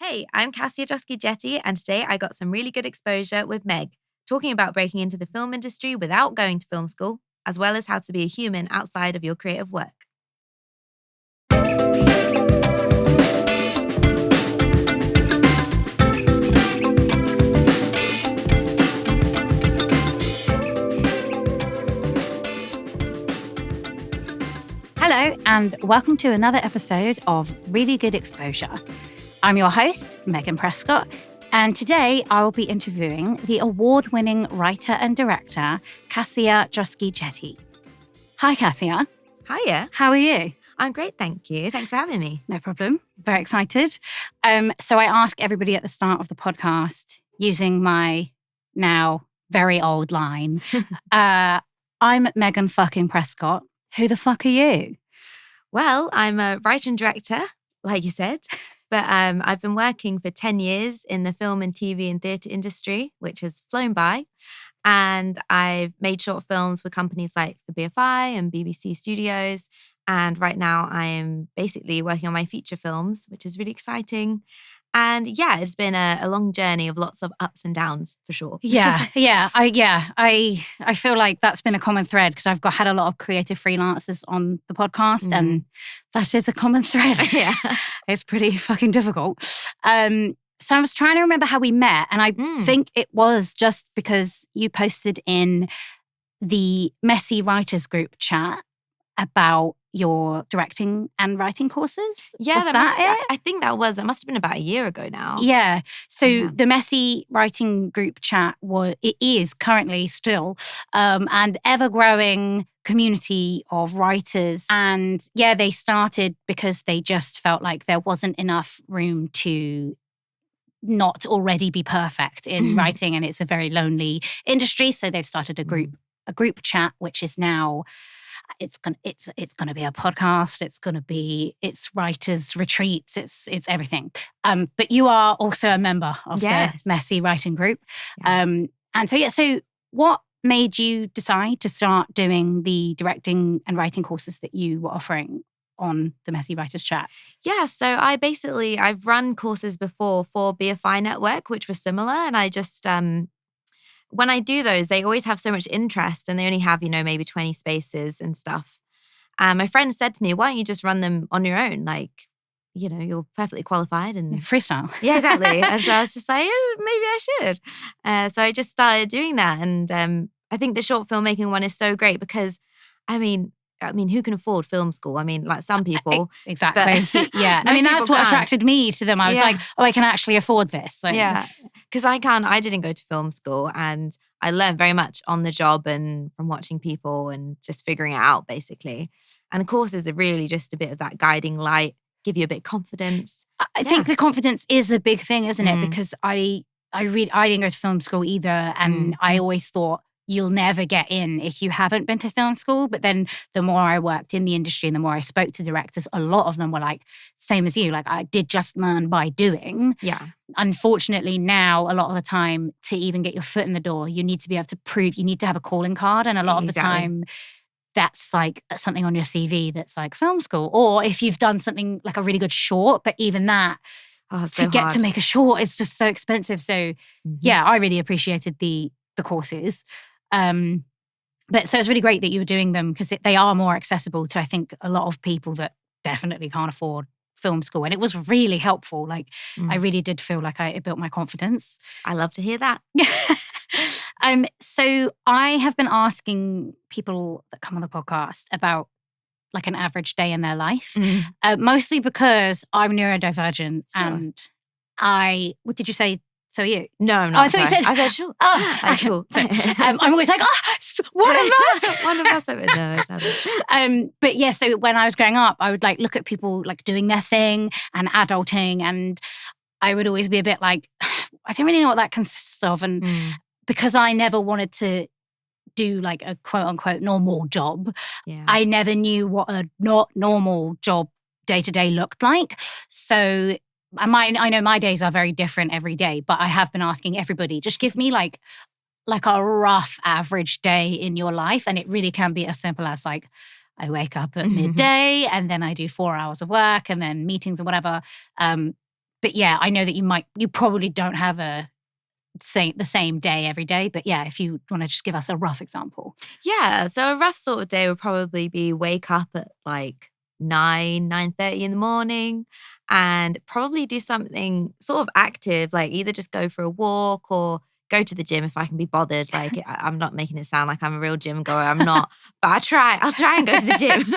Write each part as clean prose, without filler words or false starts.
Hey, I'm Cassiah Joski-Jethi, and today I got some really good exposure with Meg, talking about breaking into the film industry without going to film school, as well as how to be a human outside of your creative work. Hello, and welcome to another episode of Really Good Exposure. I'm your host, Megan Prescott, and today I will be interviewing the award-winning writer and director, Cassiah Joski-Jethi. Hi, Cassiah. Hiya. How are you? I'm great, thank you. Thanks for having me. No problem. Very excited. So I ask everybody at the start of the podcast, using my now very old line, I'm Megan fucking Prescott. Who the fuck are you? Well, I'm a writer and director, like you said, but I've been working for 10 years in the film and TV and theatre industry, which has flown by. And I've made short films with companies like the BFI and BBC Studios. And right now I am basically working on my feature films, which is really exciting. And yeah, it's been a long journey of lots of ups and downs for sure. I feel like that's been a common thread because I've had a lot of creative freelancers on the podcast, and that is a common thread. Yeah, it's pretty fucking difficult. So I was trying to remember how we met, and I think it was just because you posted in the Messy Writers Group chat about your directing and writing courses. Yeah, was that it? I think that must have been about a year ago now. Yeah. So the Messy Writing Group chat is currently still an ever-growing community of writers. And yeah, they started because they just felt like there wasn't enough room to not already be perfect in writing, and it's a very lonely industry. So they've started a group chat, which is now it's gonna be a podcast. It's writers retreats. It's everything. But you are also a member of the Messy Writing Group. Yeah. So what made you decide to start doing the directing and writing courses that you were offering on the Messy Writers Chat? Yeah, so I've run courses before for BFI Network, which was similar, and I just when I do those, they always have so much interest, and they only have, maybe 20 spaces and stuff. My friend said to me, why don't you just run them on your own? Like, you're perfectly qualified and freestyle. Yeah, exactly. And so I was just like, maybe I should. So I just started doing that. And I think the short filmmaking one is so great because, I mean, who can afford film school? Like some people. Exactly. Yeah. That's what attracted me to them. I was like, I can actually afford this. Yeah. Because I didn't go to film school, and I learned very much on the job and from watching people and just figuring it out basically. And the courses are really just a bit of that guiding light, give you a bit of confidence. I think the confidence is a big thing, isn't it? Because I didn't go to film school either. And I always thought, you'll never get in if you haven't been to film school. But then the more I worked in the industry and the more I spoke to directors, a lot of them were like, same as you, like I did just learn by doing. Yeah. Unfortunately, now a lot of the time to even get your foot in the door, you need to be able to prove, you need to have a calling card. And a lot of the time that's like something on your CV that's like film school. Or if you've done something like a really good short, but even that, get to make a short, it's just so expensive. So yeah, I really appreciated the courses. But so it's really great that you were doing them because they are more accessible to, I think, a lot of people that definitely can't afford film school. And it was really helpful. Like I really did feel like it built my confidence. I love to hear that. So I have been asking people that come on the podcast about like an average day in their life, mostly because I'm neurodivergent and what did you say? So are you? No, I'm not. Oh, I thought you said. I said sure. Cool. I'm always like, one of us. One of us. No, it's but yeah, so when I was growing up, I would like look at people like doing their thing and adulting, and I would always be a bit like, I don't really know what that consists of, and because I never wanted to do like a quote unquote normal job, I never knew what a not normal job day to day looked like. So I know my days are very different every day, but I have been asking everybody, just give me like a rough average day in your life. And it really can be as simple as like, I wake up at midday and then I do 4 hours of work and then meetings and whatever. But yeah, I know that you probably don't have the same day every day. But yeah, if you want to just give us a rough example. Yeah. So a rough sort of day would probably be wake up at like 9:30 in the morning and probably do something sort of active, like either just go for a walk or go to the gym if I can be bothered. Like I'm not making it sound like I'm a real gym goer. I'm not, but I'll try and go to the gym.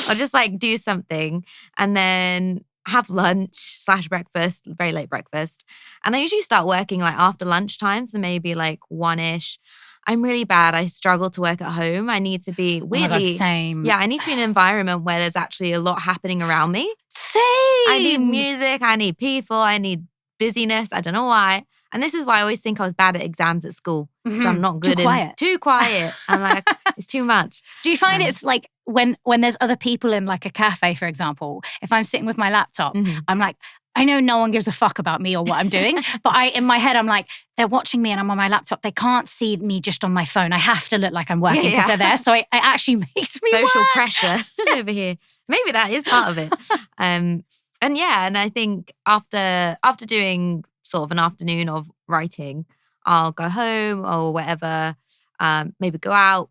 I'll just like do something and then have lunch/breakfast, very late breakfast. And I usually start working like after lunchtime. So maybe like 1-ish. I'm really bad. I struggle to work at home. I need to be Oh my God, weirdly, same. yeah, I need to be in an environment where there's actually a lot happening around me. Same. I need music. I need people. I need busyness. I don't know why. And this is why I always think I was bad at exams at school because I'm not good too quiet. I'm like, it's too much. Do you find it's like when there's other people in like a cafe, for example, if I'm sitting with my laptop, I'm like, I know no one gives a fuck about me or what I'm doing, but in my head, I'm like, they're watching me and I'm on my laptop. They can't see me just on my phone. I have to look like I'm working because they're there. So it actually makes me social work. pressure over here. Maybe that is part of it. And I think after doing sort of an afternoon of writing, I'll go home or whatever, maybe go out,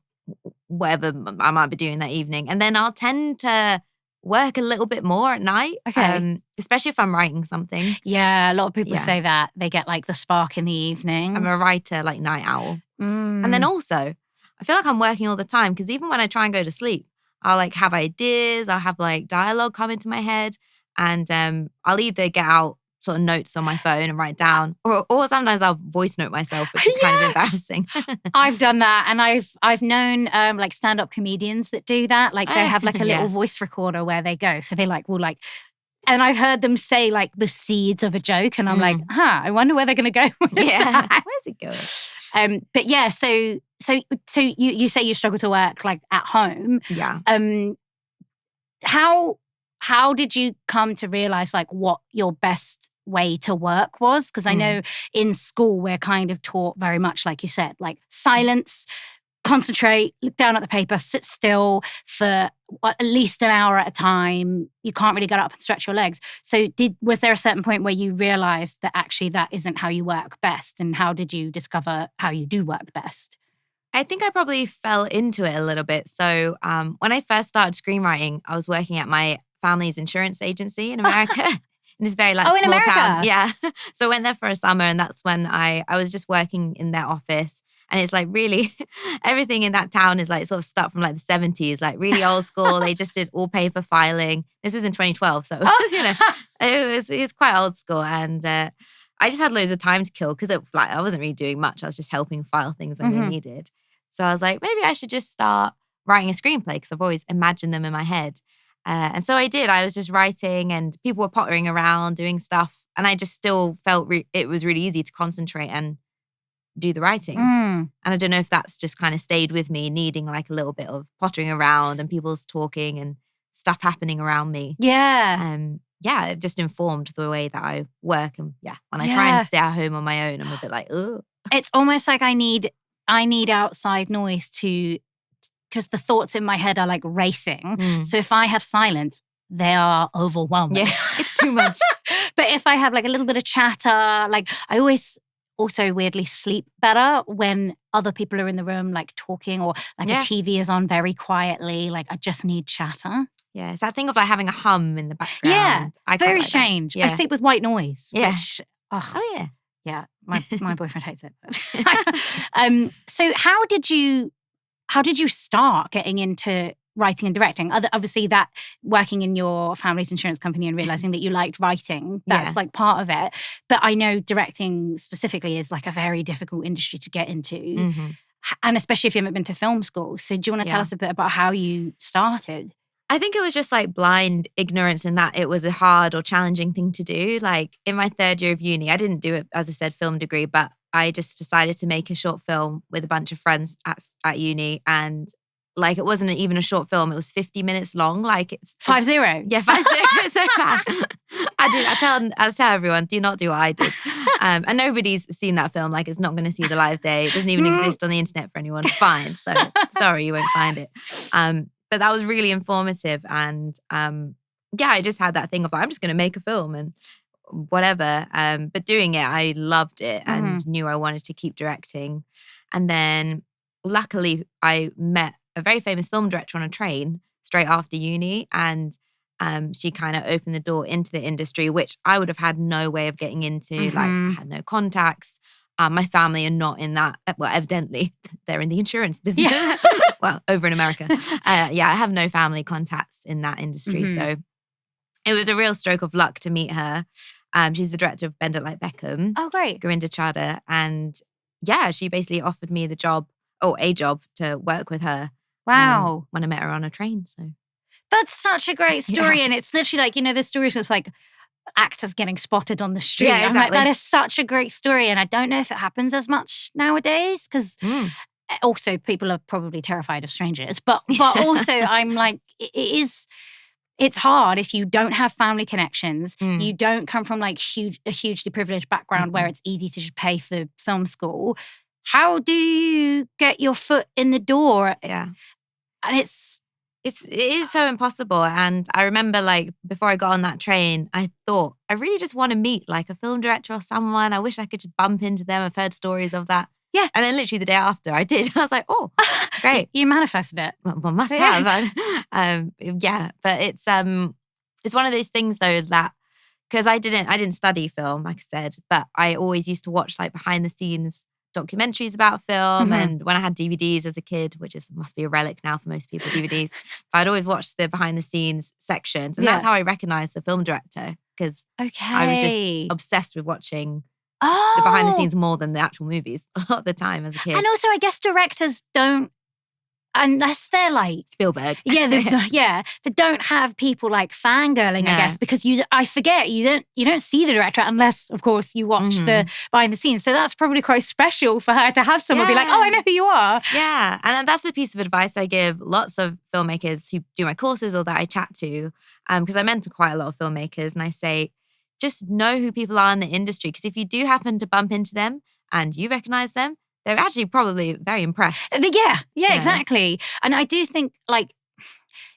whatever I might be doing that evening. And then I'll tend to work a little bit more at night. Okay. Especially if I'm writing something. Yeah, a lot of people say that. They get like the spark in the evening. I'm a writer, like night owl. And then also, I feel like I'm working all the time because even when I try and go to sleep, I'll like have ideas, I'll have like dialogue come into my head and I'll either get out sort of notes on my phone and write down or sometimes I'll voice note myself, which is kind of embarrassing. I've done that and I've known like stand-up comedians that do that. Like they have like a little voice recorder where they go. So they will and I've heard them say like the seeds of a joke and I'm like, I wonder where they're going to go with that. Where's it going? But yeah, so you say you struggle to work like at home. Yeah. How did you come to realize like what your best way to work was? Because I know in school we're kind of taught very much like you said, like silence, concentrate, look down at the paper, sit still for at least an hour at a time. You can't really get up and stretch your legs. So was there a certain point where you realized that actually that isn't how you work best? And how did you discover how you do work best? I think I probably fell into it a little bit. So when I first started screenwriting, I was working at my family's insurance agency in America. In this very small America. town. Yeah. So I went there for a summer and that's when I was just working in their office. And it's like really, everything in that town is like sort of stuff from like the 70s, like really old school. They just did all paper filing. This was in 2012. So, it was quite old school. And I just had loads of time to kill because I wasn't really doing much. I was just helping file things when they needed. So I was like, maybe I should just start writing a screenplay because I've always imagined them in my head. And so I did. I was just writing and people were pottering around doing stuff. And I just still felt it was really easy to concentrate and do the writing. And I don't know if that's just kind of stayed with me, needing like a little bit of pottering around and people's talking and stuff happening around me. Yeah. It just informed the way that I work. And when I try and sit at home on my own, I'm a bit like, ugh. It's almost like I need outside noise because the thoughts in my head are like racing. So if I have silence, they are overwhelming. Yeah, it's too much. But if I have like a little bit of chatter, like I always also weirdly sleep better when other people are in the room like talking or like a TV is on very quietly. Like I just need chatter. Yeah, it's that thing of like having a hum in the background. Yeah, very strange. I sleep with white noise. Yeah. Which, oh yeah. Yeah, my boyfriend hates it. So how did you start getting into writing and directing? Obviously that working in your family's insurance company and realizing that you liked writing, that's like part of it. But I know directing specifically is like a very difficult industry to get into. And especially if you haven't been to film school. So do you want to tell us a bit about how you started? I think it was just like blind ignorance in that it was a hard or challenging thing to do. Like in my third year of uni, I didn't do it, as I said, film degree, but I just decided to make a short film with a bunch of friends at uni. And like, it wasn't even a short film. It was 50 minutes long. Like it's 50. Yeah, 50. It's so bad. I tell everyone, do not do what I did. And nobody's seen that film. Like it's not going to see the live day. It doesn't even exist on the internet for anyone. Fine. So sorry, you won't find it. But that was really informative. And I just had that thing of like, I'm just going to make a film. And whatever. But doing it, I loved it and knew I wanted to keep directing. And then luckily I met a very famous film director on a train straight after uni, and she kind of opened the door into the industry, which I would have had no way of getting into. Like, I had no contacts. My family are not in that. Well, evidently, they're in the insurance business. Yeah. Well, over in America. I have no family contacts in that industry. So it was a real stroke of luck to meet her. She's the director of Bend It Like Beckham. Oh, great. Gurinder Chadha. And yeah, she basically offered me a job to work with her. Wow. When I met her on a train. So that's such a great story. And it's literally like, the stories that's like actors getting spotted on the street. Yeah, exactly. I'm like, that is such a great story. And I don't know if it happens as much nowadays because also people are probably terrified of strangers. But also I'm like, it's hard if you don't have family connections. You don't come from like a hugely privileged background where it's easy to just pay for film school. How do you get your foot in the door? Yeah. And it is so impossible. And I remember like before I got on that train, I thought I really just want to meet like a film director or someone. I wish I could just bump into them. I've heard stories of that. Yeah. And then literally the day after I did, I was like, oh, great. You manifested it. Well, must have. Yeah. But it's one of those things though that, because I didn't study film, like I said, but I always used to watch like behind the scenes documentaries about film. And when I had DVDs as a kid, which must be a relic now for most people, DVDs, I'd always watch the behind the scenes sections. And that's how I recognized the film director, because I was just obsessed with watching the behind the scenes more than the actual movies a lot of the time as a kid. And also I guess directors don't, unless they're like Spielberg. Yeah, they don't have people like fangirling, I guess, because I forget you don't see the director unless, of course, you watch the behind the scenes. So that's probably quite special for her to have someone be like, oh, I know who you are. Yeah. And that's a piece of advice I give lots of filmmakers who do my courses or that I chat to, because I mentor quite a lot of filmmakers, and I say, just know who people are in the industry, because if you do happen to bump into them and you recognize them, they're actually probably very impressed. Yeah, exactly. And I do think like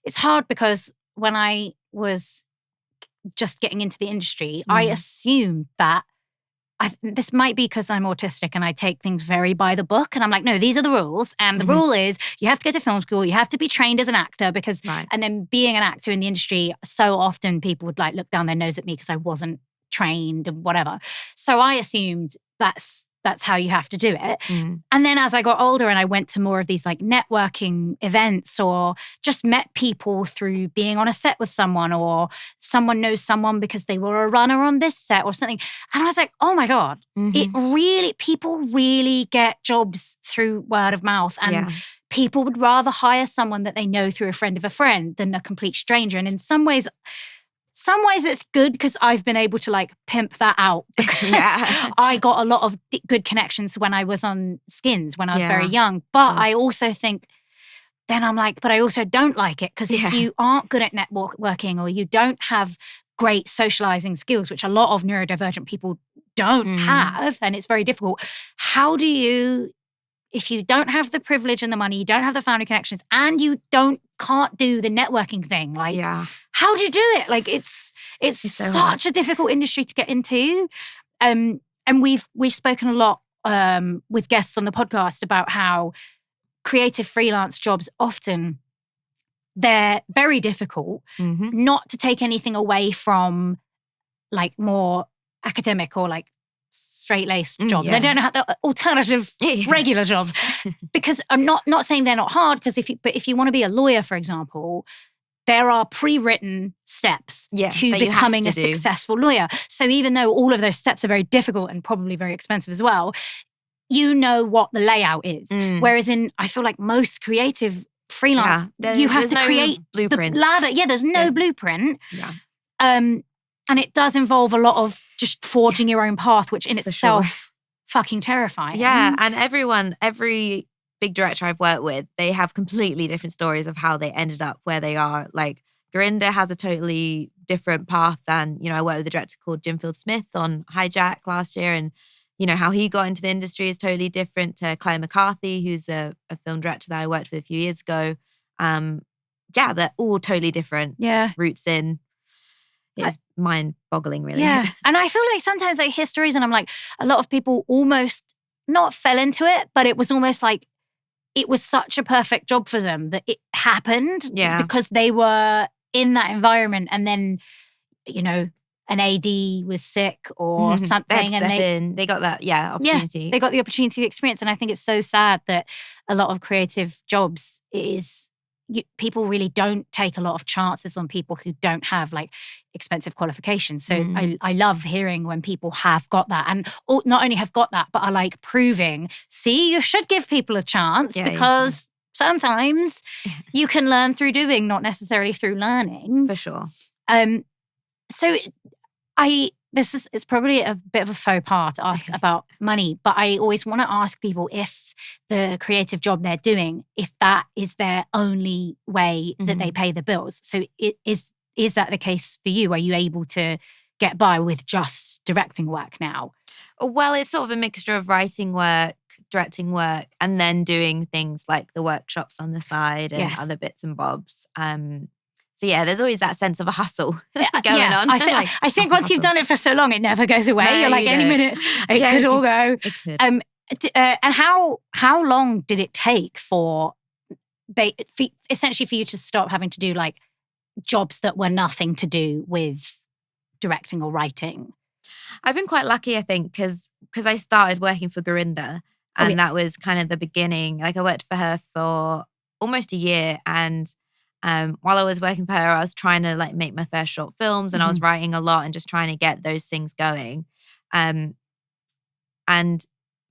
it's hard because when I was just getting into the industry, I assumed that this might be because I'm autistic and I take things very by the book. And I'm like, no, these are the rules. And the rule is you have to go to film school. You have to be trained as an actor because, and then being an actor in the industry, so often people would like look down their nose at me because I wasn't trained and whatever. So I assumed that's how you have to do it. And then as I got older and I went to more of these like networking events or just met people through being on a set with someone, or someone knows someone because they were a runner on this set or something. And I was like, oh my God, people really get jobs through word of mouth. And people would rather hire someone that they know through a friend of a friend than a complete stranger. And in some ways it's good because I've been able to like pimp that out because I got a lot of good connections when I was on Skins when I was very young. But I also think then I'm like, but I also don't like it because if you aren't good at networking or you don't have great socializing skills, which a lot of neurodivergent people don't have, and it's very difficult, how do you, if you don't have the privilege and the money, you don't have the family connections, and you can't do the networking thing, like how do you do it? Like it's so such hard. A difficult industry to get into. And we've spoken a lot with guests on the podcast about how creative freelance jobs often they're very difficult, not to take anything away from like more academic or like straight-laced jobs. I don't know how the alternative regular jobs, because I'm not saying they're not hard, because if you want to be a lawyer, for example, there are pre-written steps to becoming a successful lawyer. So even though all of those steps are very difficult and probably very expensive as well, you know what the layout is. Whereas I feel like most creative freelance, you have to create blueprint. The ladder. Yeah, there's no blueprint. And it does involve a lot of just forging your own path, which in itself fucking terrifying. Yeah, and every big director I've worked with, they have completely different stories of how they ended up where they are. Like Gurinder has a totally different path than, I worked with a director called Jim Field-Smith on Hijack last year, and how he got into the industry is totally different to Claire McCarthy, who's a film director that I worked with a few years ago. They're all totally different routes in. It's mind-boggling, really. Yeah. And I feel like sometimes I hear stories and I'm like, a lot of people almost not fell into it, but it was almost like it was such a perfect job for them that it happened because they were in that environment. And then, an AD was sick or something. They got that, opportunity. Yeah, they got the opportunity to experience. And I think it's so sad that a lot of creative jobs people really don't take a lot of chances on people who don't have like expensive qualifications. So I love hearing when people have got that and not only have got that, but are like proving, see, you should give people a chance because sometimes you can learn through doing, not necessarily through learning. For sure. So it's probably a bit of a faux pas to ask about money, but I always want to ask people if the creative job they're doing, if that is their only way that they pay the bills. So is that the case for you? Are you able to get by with just directing work now? Well, it's sort of a mixture of writing work, directing work, and then doing things like the workshops on the side and other bits and bobs. So there's always that sense of a hustle going on. I think once you've done it for so long, it never goes away. No, You're like, any minute, it could all go. It could. And how long did it take for essentially for you to stop having to do like jobs that were nothing to do with directing or writing? I've been quite lucky, I think, because I started working for Gurinder, and that was kind of the beginning. Like I worked for her for almost a year, and while I was working for her, I was trying to like make my first short films, and I was writing a lot and just trying to get those things going. And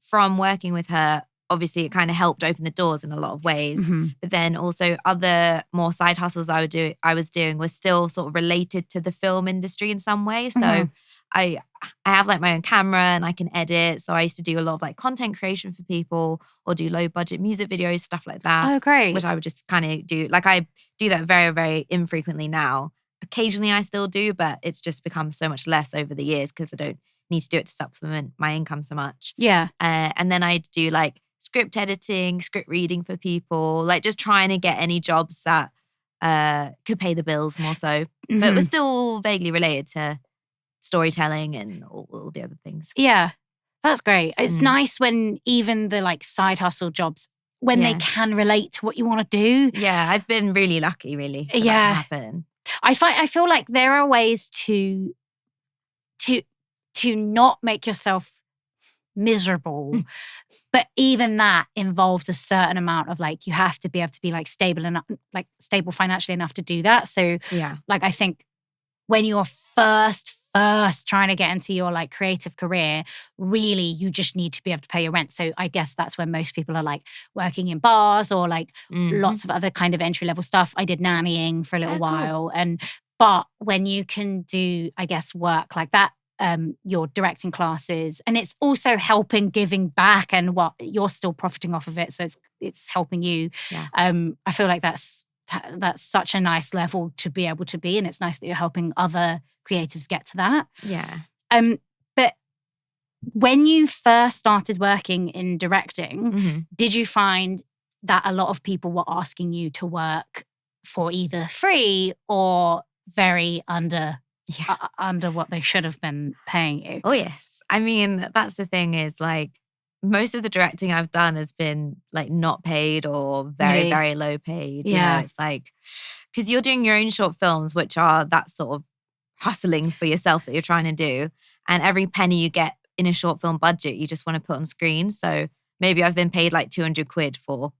from working with her, obviously it kind of helped open the doors in a lot of ways. But then also other more side hustles I was doing was still sort of related to the film industry in some way. So I have like my own camera and I can edit. So I used to do a lot of like content creation for people or do low budget music videos, stuff like that. Oh, great. Which I would just kind of do. Like I do that very, very infrequently now. Occasionally I still do, but it's just become so much less over the years because I don't need to do it to supplement my income so much. Yeah. And then I do like script editing, script reading for people, like just trying to get any jobs that could pay the bills more so. But it was still vaguely related to storytelling and all the other things. Yeah, that's great. It's nice when even the like side hustle jobs, when they can relate to what you want to do. Yeah, I've been really lucky, really. For that to happen. I feel like there are ways to not make yourself miserable, but even that involves a certain amount of like, you have to be able to be like stable financially enough to do that. So like I think when you're first trying to get into your like creative career, really you just need to be able to pay your rent. So I guess that's when most people are like working in bars or like lots of other kind of entry level stuff. I did nannying for a little while. But when you can do, I guess, work like that, you're directing classes and it's also giving back and what you're still profiting off of it. So it's helping you. Yeah. I feel like that's such a nice level to be able to be. And it's nice that you're helping other creatives get to that. Yeah. But when you first started working in directing, did you find that a lot of people were asking you to work for either free or very under what they should have been paying you? Oh, yes. I mean, that's the thing is like most of the directing I've done has been like not paid or very, very low paid. You know, it's like, because you're doing your own short films, which are that sort of hustling for yourself that you're trying to do. And every penny you get in a short film budget, you just want to put on screen. So maybe I've been paid like 200 quid for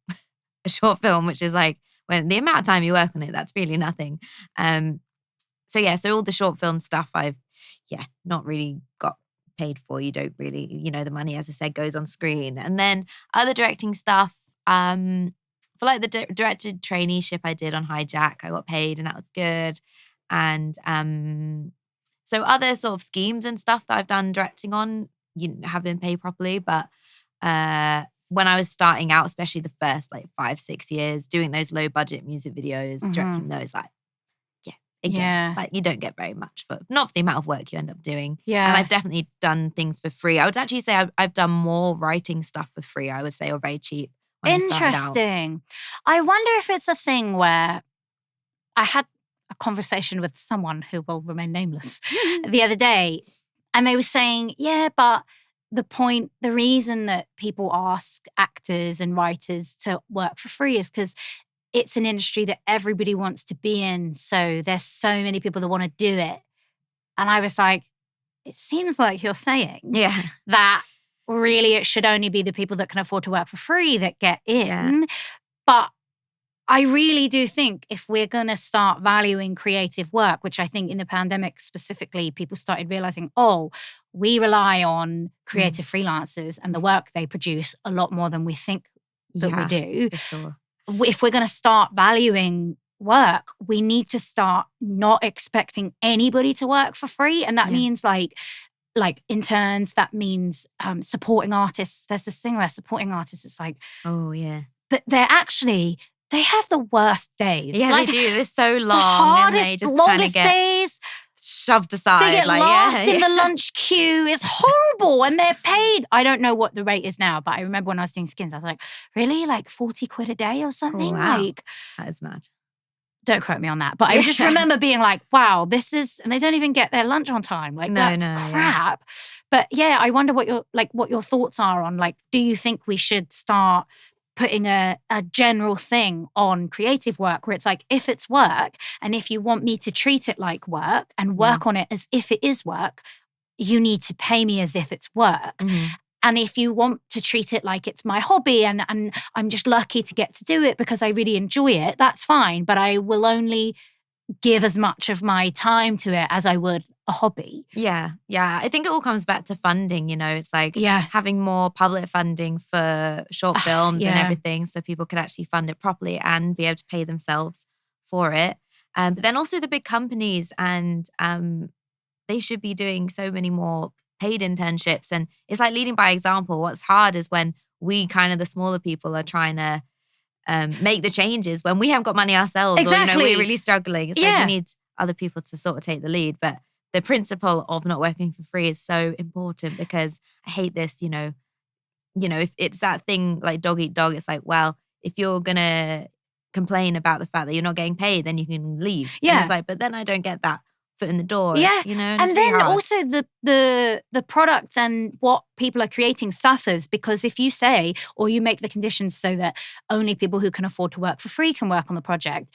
a short film, which is like, when the amount of time you work on it, that's really nothing. So all the short film stuff I've, not really got paid for. You don't really, the money, as I said, goes on screen. And then other directing stuff, for like the directed traineeship I did on Hijack, I got paid and that was good. And so other sort of schemes and stuff that I've done directing on, have been paid properly. But when I was starting out, especially the first like 5-6 years, doing those low budget music videos, directing those, like, like you don't get very much not for the amount of work you end up doing. Yeah. And I've definitely done things for free. I would actually say I've done more writing stuff for free, I would say, or very cheap. Interesting. I wonder if it's a thing where I had a conversation with someone who will remain nameless the other day, and they were saying, yeah, but the reason that people ask actors and writers to work for free is because it's an industry that everybody wants to be in. So there's so many people that want to do it. And I was like, it seems like you're saying that really it should only be the people that can afford to work for free that get in. Yeah. But I really do think if we're going to start valuing creative work, which I think in the pandemic specifically, people started realizing, we rely on creative freelancers and the work they produce a lot more than we think that we do. For sure. If we're going to start valuing work, we need to start not expecting anybody to work for free. And that means like interns, that means supporting artists. There's this thing where supporting artists, it's like, but they have the worst days. Yeah, like, they do. They're so long. The hardest, and they just longest days. Shoved aside. They get lost in the lunch queue. It's horrible. And they're paid. I don't know what the rate is now, but I remember when I was doing skins, I was like, really? Like 40 quid a day or something? Oh, wow. Like, that is mad. Don't quote me on that. But I just remember being like, wow, this is, and they don't even get their lunch on time. Like, that's crap. Yeah. But yeah, I wonder what your thoughts are on, like, do you think we should start putting a general thing on creative work where it's like, if it's work and if you want me to treat it like work and work on it as if it is work, you need to pay me as if it's work. Mm-hmm. And if you want to treat it like it's my hobby and I'm just lucky to get to do it because I really enjoy it, that's fine. But I will only give as much of my time to it as I would a hobby. Yeah. I think it all comes back to funding, it's like having more public funding for short films and everything so people can actually fund it properly and be able to pay themselves for it. But then also the big companies, and they should be doing so many more paid internships. And it's like leading by example. What's hard is when we kind of the smaller people are trying to make the changes when we haven't got money ourselves. Exactly. Or, we're really struggling. It's like we need other people to sort of take the lead. But the principle of not working for free is so important because I hate this, if it's that thing like dog eat dog, it's like, well, if you're going to complain about the fact that you're not getting paid, then you can leave. Yeah. And it's like, but then I don't get that foot in the door. Yeah. And then hard. Also the product and what people are creating suffers because if you say, or you make the conditions so that only people who can afford to work for free can work on the project,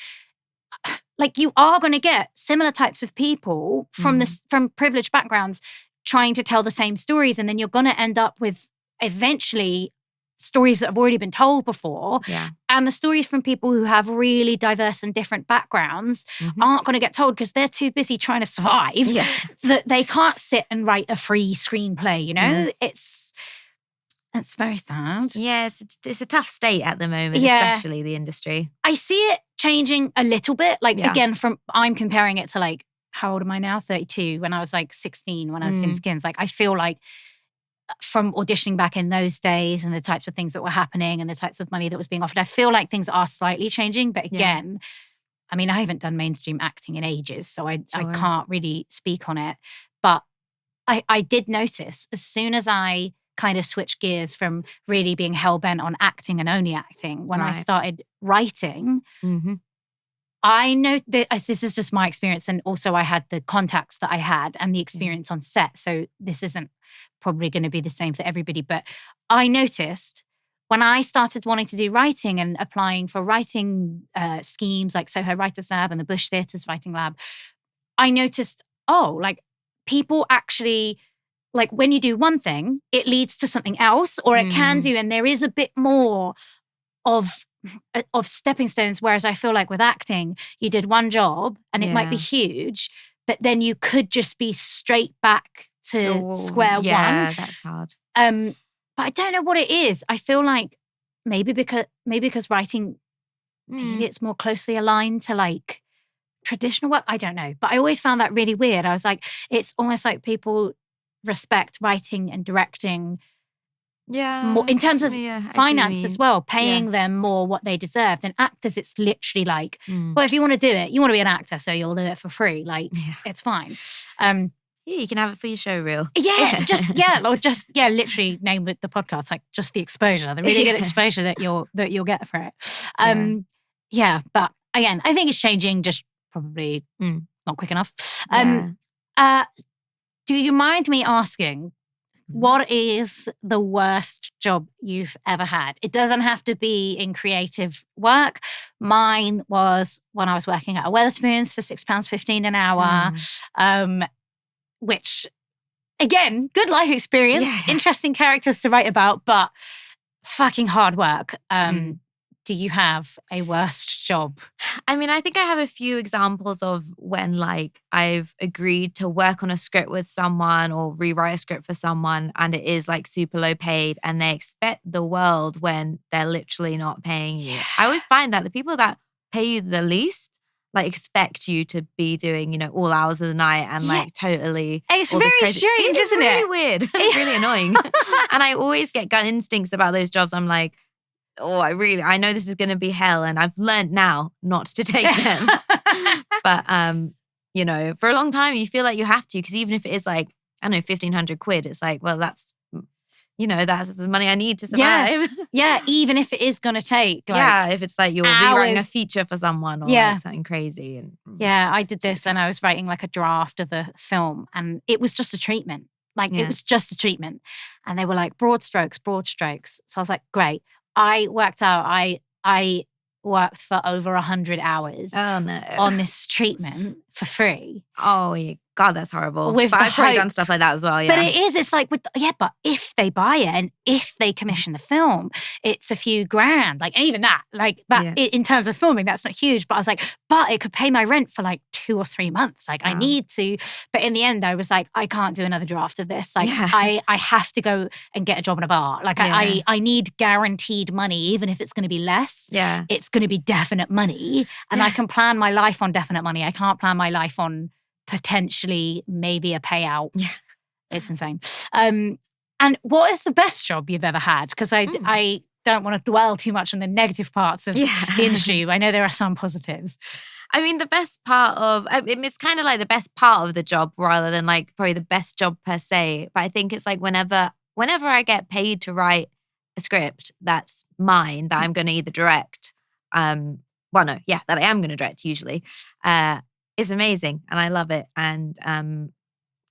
like you are going to get similar types of people from from privileged backgrounds trying to tell the same stories. And then you're going to end up with eventually stories that have already been told before. Yeah. And the stories from people who have really diverse and different backgrounds aren't going to get told because they're too busy trying to survive that they can't sit and write a free screenplay, It's very sad. Yeah, it's a tough state at the moment, especially the industry. I see it changing a little bit. Like, again, I'm comparing it to like, how old am I now? 32. When I was like 16, when I was doing skins. Like, I feel like from auditioning back in those days and the types of things that were happening and the types of money that was being offered, I feel like things are slightly changing. But again, I mean, I haven't done mainstream acting in ages, so I can't really speak on it. But I did notice as soon as I kind of switched gears from really being hell-bent on acting and only acting, when I started writing, I know that this is just my experience. And also I had the contacts that I had and the experience on set. So this isn't probably going to be the same for everybody. But I noticed when I started wanting to do writing and applying for writing schemes like Soho Writers Lab and the Bush Theatre's Writing Lab, I noticed, like people actually, like when you do one thing, it leads to something else, or it can do. And there is a bit more of stepping stones. Whereas I feel like with acting, you did one job and it might be huge, but then you could just be straight back to square one. Yeah, that's hard. But I don't know what it is. I feel like maybe because writing, maybe it's more closely aligned to like traditional work. I don't know. But I always found that really weird. I was like, it's almost like people respect writing and directing more in terms of finance as well, paying them more what they deserve. Than actors, it's literally like, well, if you want to do it, you want to be an actor, so you'll do it for free. Like, it's fine. You can have it for your show reel. Literally name the podcast like just the exposure, the really good exposure that you'll get for it. But again, I think it's changing just probably not quick enough. Yeah. Do you mind me asking, what is the worst job you've ever had? It doesn't have to be in creative work. Mine was when I was working at a Wetherspoons for £6.15 an hour, which, again, good life experience, interesting characters to write about, but fucking hard work. Do you have a worst job? I mean, I think I have a few examples of when like I've agreed to work on a script with someone or rewrite a script for someone and it is like super low paid and they expect the world when they're literally not paying you. I always find that the people that pay you the least like expect you to be doing, you know, all hours of the night and like totally. It's very strange, isn't it? It's really weird. It's really annoying. And I always get gut instincts about those jobs. I'm like, oh, I know this is going to be hell and I've learned now not to take them. But, you know, for a long time you feel like you have to because even if it is like, I don't know, 1,500 quid, it's like, well, that's, you know, that's the money I need to survive. Yeah, even if it is going to take like if it's like you're rewriting a feature for someone or like something crazy. And I did this and I was writing like a draft of a film and it was just a treatment. Like it was just a treatment. And they were like, broad strokes. So I was like, great. I worked out, I worked for over 100 hours on this treatment for free. Oh, God, that's horrible. But I've probably done stuff like that as well, But it's like, but if they buy it and if they commission the film, it's a few grand. Like, and even that, in terms of filming, that's not huge. But I was like, but it could pay my rent for like 2 or 3 months. Like, I need to. But in the end, I was like, I can't do another draft of this. Like, I have to go and get a job in a bar. Like, I need guaranteed money, even if it's going to be less. Yeah. It's going to be definite money. And I can plan my life on definite money. I can't plan my life on potentially maybe a payout. Yeah. It's insane. And what is the best job you've ever had? Because I don't want to dwell too much on the negative parts of the industry. I know there are some positives. I mean, the best part of, it's kind of like the best part of the job rather than like probably the best job per se. But I think it's like whenever I get paid to write a script that's mine, that I'm going to either direct, that I am going to direct usually, is amazing and I love it. And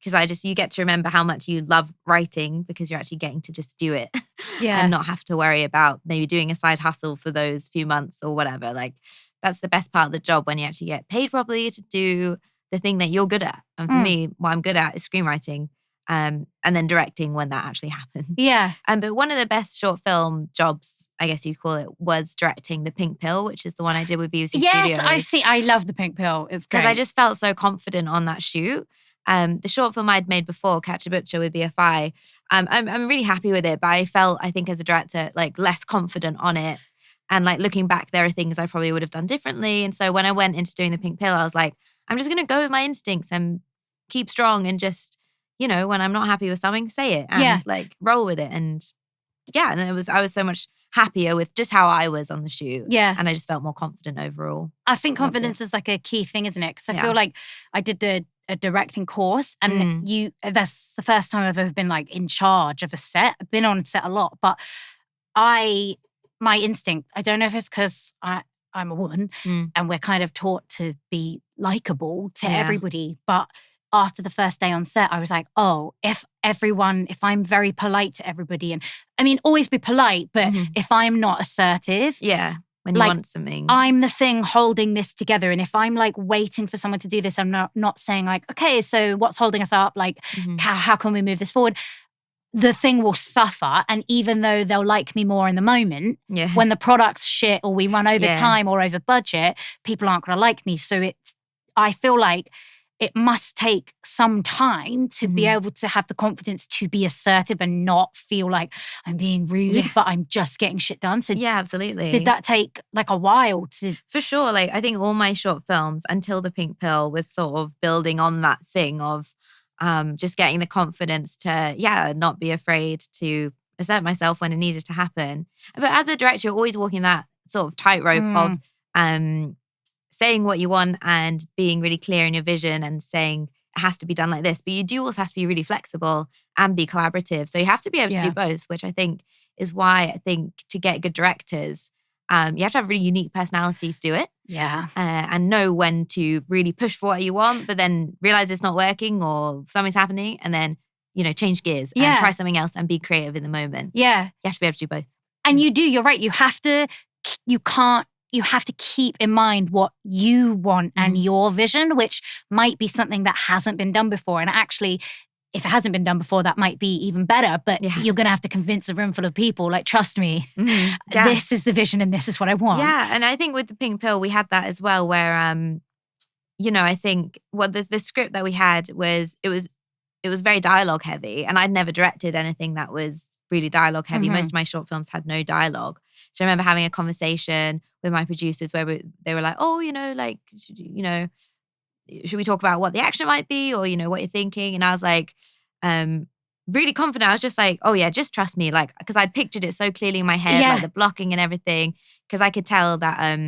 because you get to remember how much you love writing because you're actually getting to just do it and not have to worry about maybe doing a side hustle for those few months or whatever. Like that's the best part of the job when you actually get paid properly to do the thing that you're good at. And for me, what I'm good at is screenwriting. And then directing when that actually happens. Yeah. But one of the best short film jobs, I guess you call it, was directing The Pink Pill, which is the one I did with BBC Studios. Yes, I see. I love The Pink Pill. It's great. Because I just felt so confident on that shoot. The short film I'd made before, Catch a Butcher with BFI, I'm really happy with it. But I think as a director, like less confident on it. And like looking back, there are things I probably would have done differently. And so when I went into doing The Pink Pill, I was like, I'm just going to go with my instincts and keep strong and just, you know, when I'm not happy with something, say it and like roll with it. And and I was so much happier with just how I was on the shoot. Yeah. And I just felt more confident overall. I think confidence is like a key thing, isn't it? Because I feel like I did a directing course and that's the first time I've ever been like in charge of a set. I've been on set a lot, but my instinct, I don't know if it's because I'm a woman and we're kind of taught to be likable to everybody, but after the first day on set, I was like, oh, if I'm very polite to everybody, and I mean, always be polite, but if I'm not assertive. Yeah, when you want something. I'm the thing holding this together. And if I'm like waiting for someone to do this, I'm not saying like, okay, so what's holding us up? Like, how can we move this forward? The thing will suffer. And even though they'll like me more in the moment, when the product's shit or we run over time or over budget, people aren't going to like me. So I feel like it must take some time to be able to have the confidence to be assertive and not feel like I'm being rude, but I'm just getting shit done. So yeah, absolutely. Did that take like a while to? For sure. Like I think all my short films until The Pink Pill was sort of building on that thing of just getting the confidence to, not be afraid to assert myself when it needed to happen. But as a director, you're always walking that sort of tightrope of saying what you want and being really clear in your vision and saying it has to be done like this. But you do also have to be really flexible and be collaborative. So you have to be able to do both, which I think is why I think to get good directors, You have to have really unique personalities to do it. Yeah. And know when to really push for what you want, but then realize it's not working or something's happening, and then, change gears and try something else and be creative in the moment. Yeah. You have to be able to do both. And you're right. You have to keep in mind what you want and your vision, which might be something that hasn't been done before. And actually, if it hasn't been done before, that might be even better. But you're going to have to convince a room full of people, like, trust me, this is the vision and this is what I want. Yeah. And I think with the Pink Pill, we had that as well, where, I think the script that we had was, it was very dialogue heavy. And I'd never directed anything that was really dialogue heavy. Most of my short films had no dialogue. So I remember having a conversation with my producers where they were like, oh, should we talk about what the action might be, or, what you're thinking? And I was like, really confident. I was just like, oh yeah, just trust me. Like, because I'd pictured it so clearly in my head, like the blocking and everything. Because I could tell that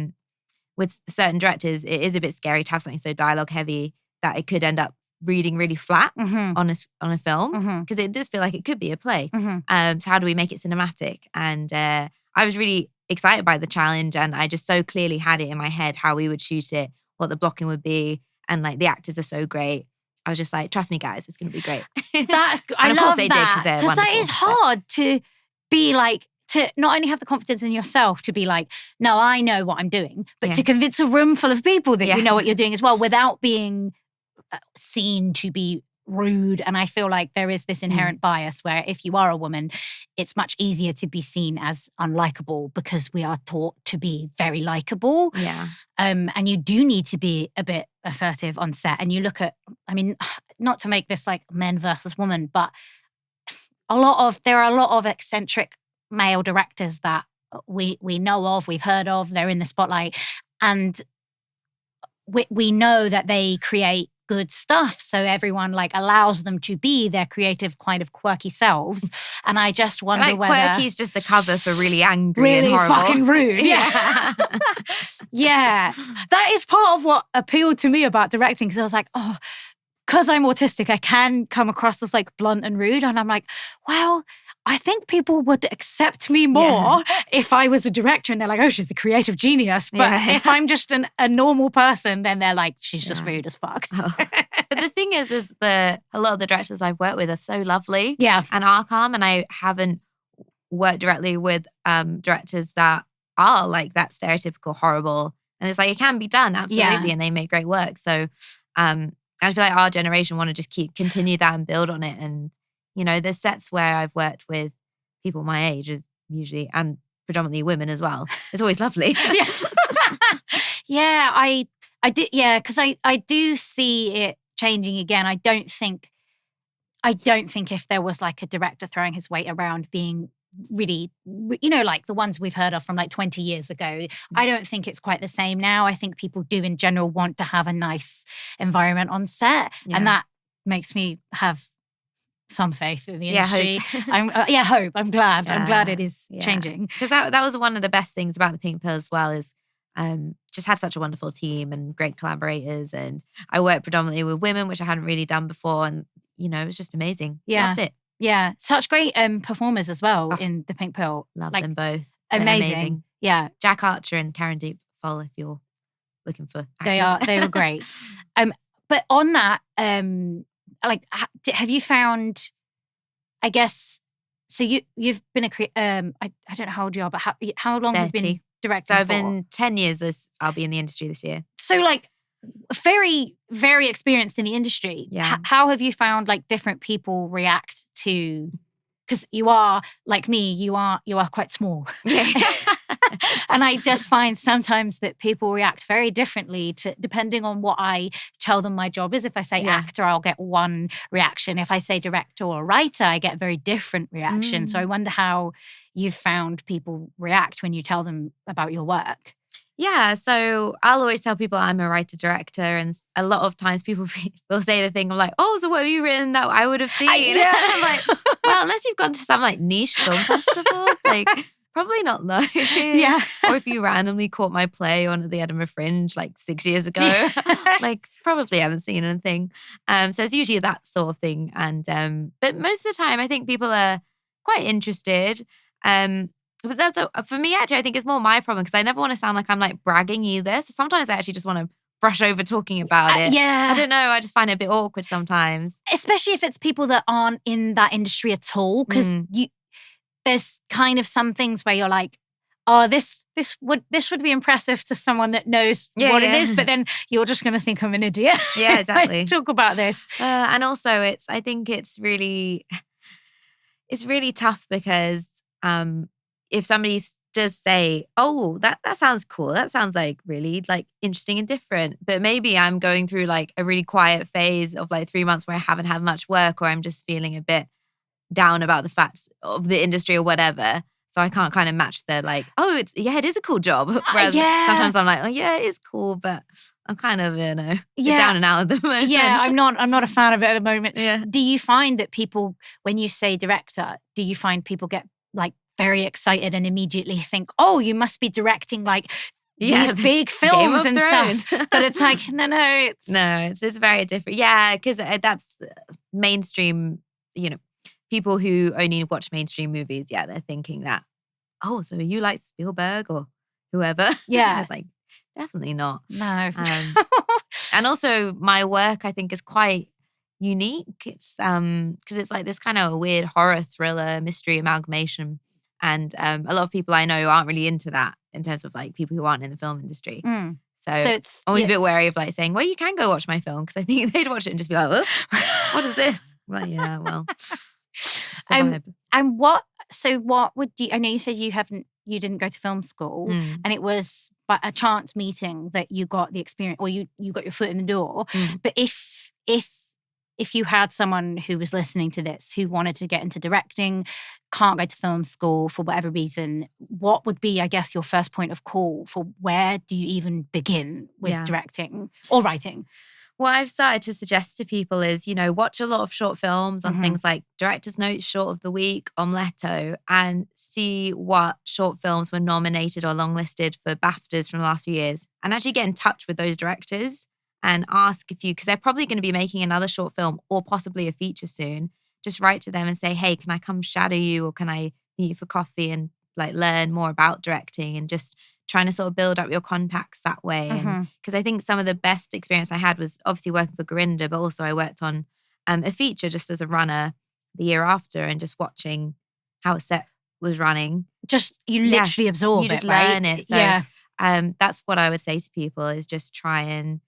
with certain directors, it is a bit scary to have something so dialogue heavy that it could end up reading really flat on a film, because it does feel like it could be a play. So how do we make it cinematic? And I was really excited by the challenge, and I just so clearly had it in my head how we would shoot it, what the blocking would be, and like the actors are so great. I was just like, trust me, guys, it's going to be great. I love that, because that is hard to be like, to not only have the confidence in yourself to be like, no, I know what I'm doing, but to convince a room full of people that you know what you're doing as well, without being seen to be rude. And I feel like there is this inherent bias where if you are a woman, it's much easier to be seen as unlikable, because we are taught to be very likable. Yeah. And you do need to be a bit assertive on set. And you look at, I mean, not to make this like men versus women, but there are a lot of eccentric male directors that we know of, we've heard of, they're in the spotlight. And we know that they create good stuff, so everyone like allows them to be their creative, kind of quirky selves. And I just wonder whether quirky's just a cover for really angry, really and horrible, fucking rude. Yeah. Yeah, that is part of what appealed to me about directing, because I was like, oh, because I'm autistic, I can come across as like blunt and rude, and I'm like, well, I think people would accept me more if I was a director and they're like, oh, she's a creative genius. But if I'm just a normal person, then they're like, she's just rude as fuck. Oh. But the thing is a lot of the directors I've worked with are so lovely and are calm. And I haven't worked directly with directors that are like that stereotypical horrible. And it's like, it can be done, absolutely. And they make great work. So I feel like our generation want to just continue that and build on it. And there's sets where I've worked with people my age, is usually, and predominantly women as well. It's always lovely. Yeah, I did. Yeah, because I do see it changing again. I don't think if there was like a director throwing his weight around being really, like the ones we've heard of from like 20 years ago, I don't think it's quite the same now. I think people do in general want to have a nice environment on set. And that makes me have some faith in the industry. Hope. I'm glad. I'm glad it is changing. Because that was one of the best things about the Pink Pill as well, is just had such a wonderful team and great collaborators. And I worked predominantly with women, which I hadn't really done before. And, it was just amazing. Loved it. Yeah. Such great performers as well in the Pink Pill. Love them both. Amazing. Yeah. Jack Archer and Karen Deep-Fall, if you're looking for actors. They were great. But on that, have you found, I guess, so you've been I don't know how old you are, but how long 30. have you been directing So I've for? been 10 years, I'll be in the industry this year. So like very, very experienced in the industry. Yeah. How have you found like different people react to, because you are, like me, you are quite small. Yeah. And I just find sometimes that people react very differently to, depending on what I tell them my job is. If I say actor, I'll get one reaction. If I say director or writer, I get very different reaction. So I wonder how you've found people react when you tell them about your work. Yeah, so I'll always tell people I'm a writer-director, and a lot of times people will say the thing of like, oh, so what have you written that I would have seen? And I'm like, well, unless you've gone to some like niche film festival, like probably not low. Yeah. Or if you randomly caught my play on the Edinburgh Fringe like 6 years ago, like probably haven't seen anything. So it's usually that sort of thing. And but most of the time, I think people are quite interested. But that's for me, actually, I think it's more my problem because I never want to sound like I'm like bragging either. So sometimes I actually just want to brush over talking about it. Yeah. I don't know. I just find it a bit awkward sometimes. Especially if it's people that aren't in that industry at all. Because there's kind of some things where you're like, oh, this would be impressive to someone that knows what it is, but then you're just going to think I'm an idiot. Yeah, exactly. Talk about this. And also I think it's really tough because if somebody does say, oh, that sounds cool. That sounds like really like interesting and different. But maybe I'm going through like a really quiet phase of like 3 months where I haven't had much work, or I'm just feeling a bit down about the facts of the industry or whatever. So I can't kind of match the like, oh, it is a cool job. Whereas sometimes I'm like, oh yeah, it is cool, but I'm kind of, down and out at the moment. Yeah, I'm not a fan of it at the moment. Yeah. Do you find that people, when you say director, do you find people get like very excited and immediately think, oh, you must be directing like these big films and stuff? But it's like, no, it's very different. Yeah, because that's mainstream, people who only watch mainstream movies, they're thinking that, oh, so you like Spielberg or whoever? Yeah. It's like, definitely not. No. And also my work, I think, is quite unique. It's because it's like this kind of weird horror thriller mystery amalgamation. And a lot of people I know aren't really into that in terms of like people who aren't in the film industry. So it's always a bit wary of like saying, well, you can go watch my film, because I think they'd watch it and just be like, oh, what is this? Well, yeah, well. And what would you, I know you said you didn't go to film school, and it was but a chance meeting that you got the experience, or you got your foot in the door. But if you had someone who was listening to this who wanted to get into directing, can't go to film school for whatever reason, what would be, I guess, your first point of call for where do you even begin with directing or writing? What I've started to suggest to people is, watch a lot of short films on things like Director's Notes, Short of the Week, Omeletto, and see what short films were nominated or longlisted for BAFTAs from the last few years. And actually get in touch with those directors and ask because they're probably going to be making another short film or possibly a feature soon. Just write to them and say, hey, can I come shadow you, or can I meet you for coffee and like learn more about directing, and just trying to sort of build up your contacts that way. And because I think some of the best experience I had was obviously working for Gurinder, but also I worked on a feature just as a runner the year after, and just watching how a set was running. Just you literally absorb it, you just right? learn it. So that's what I would say to people, is just try and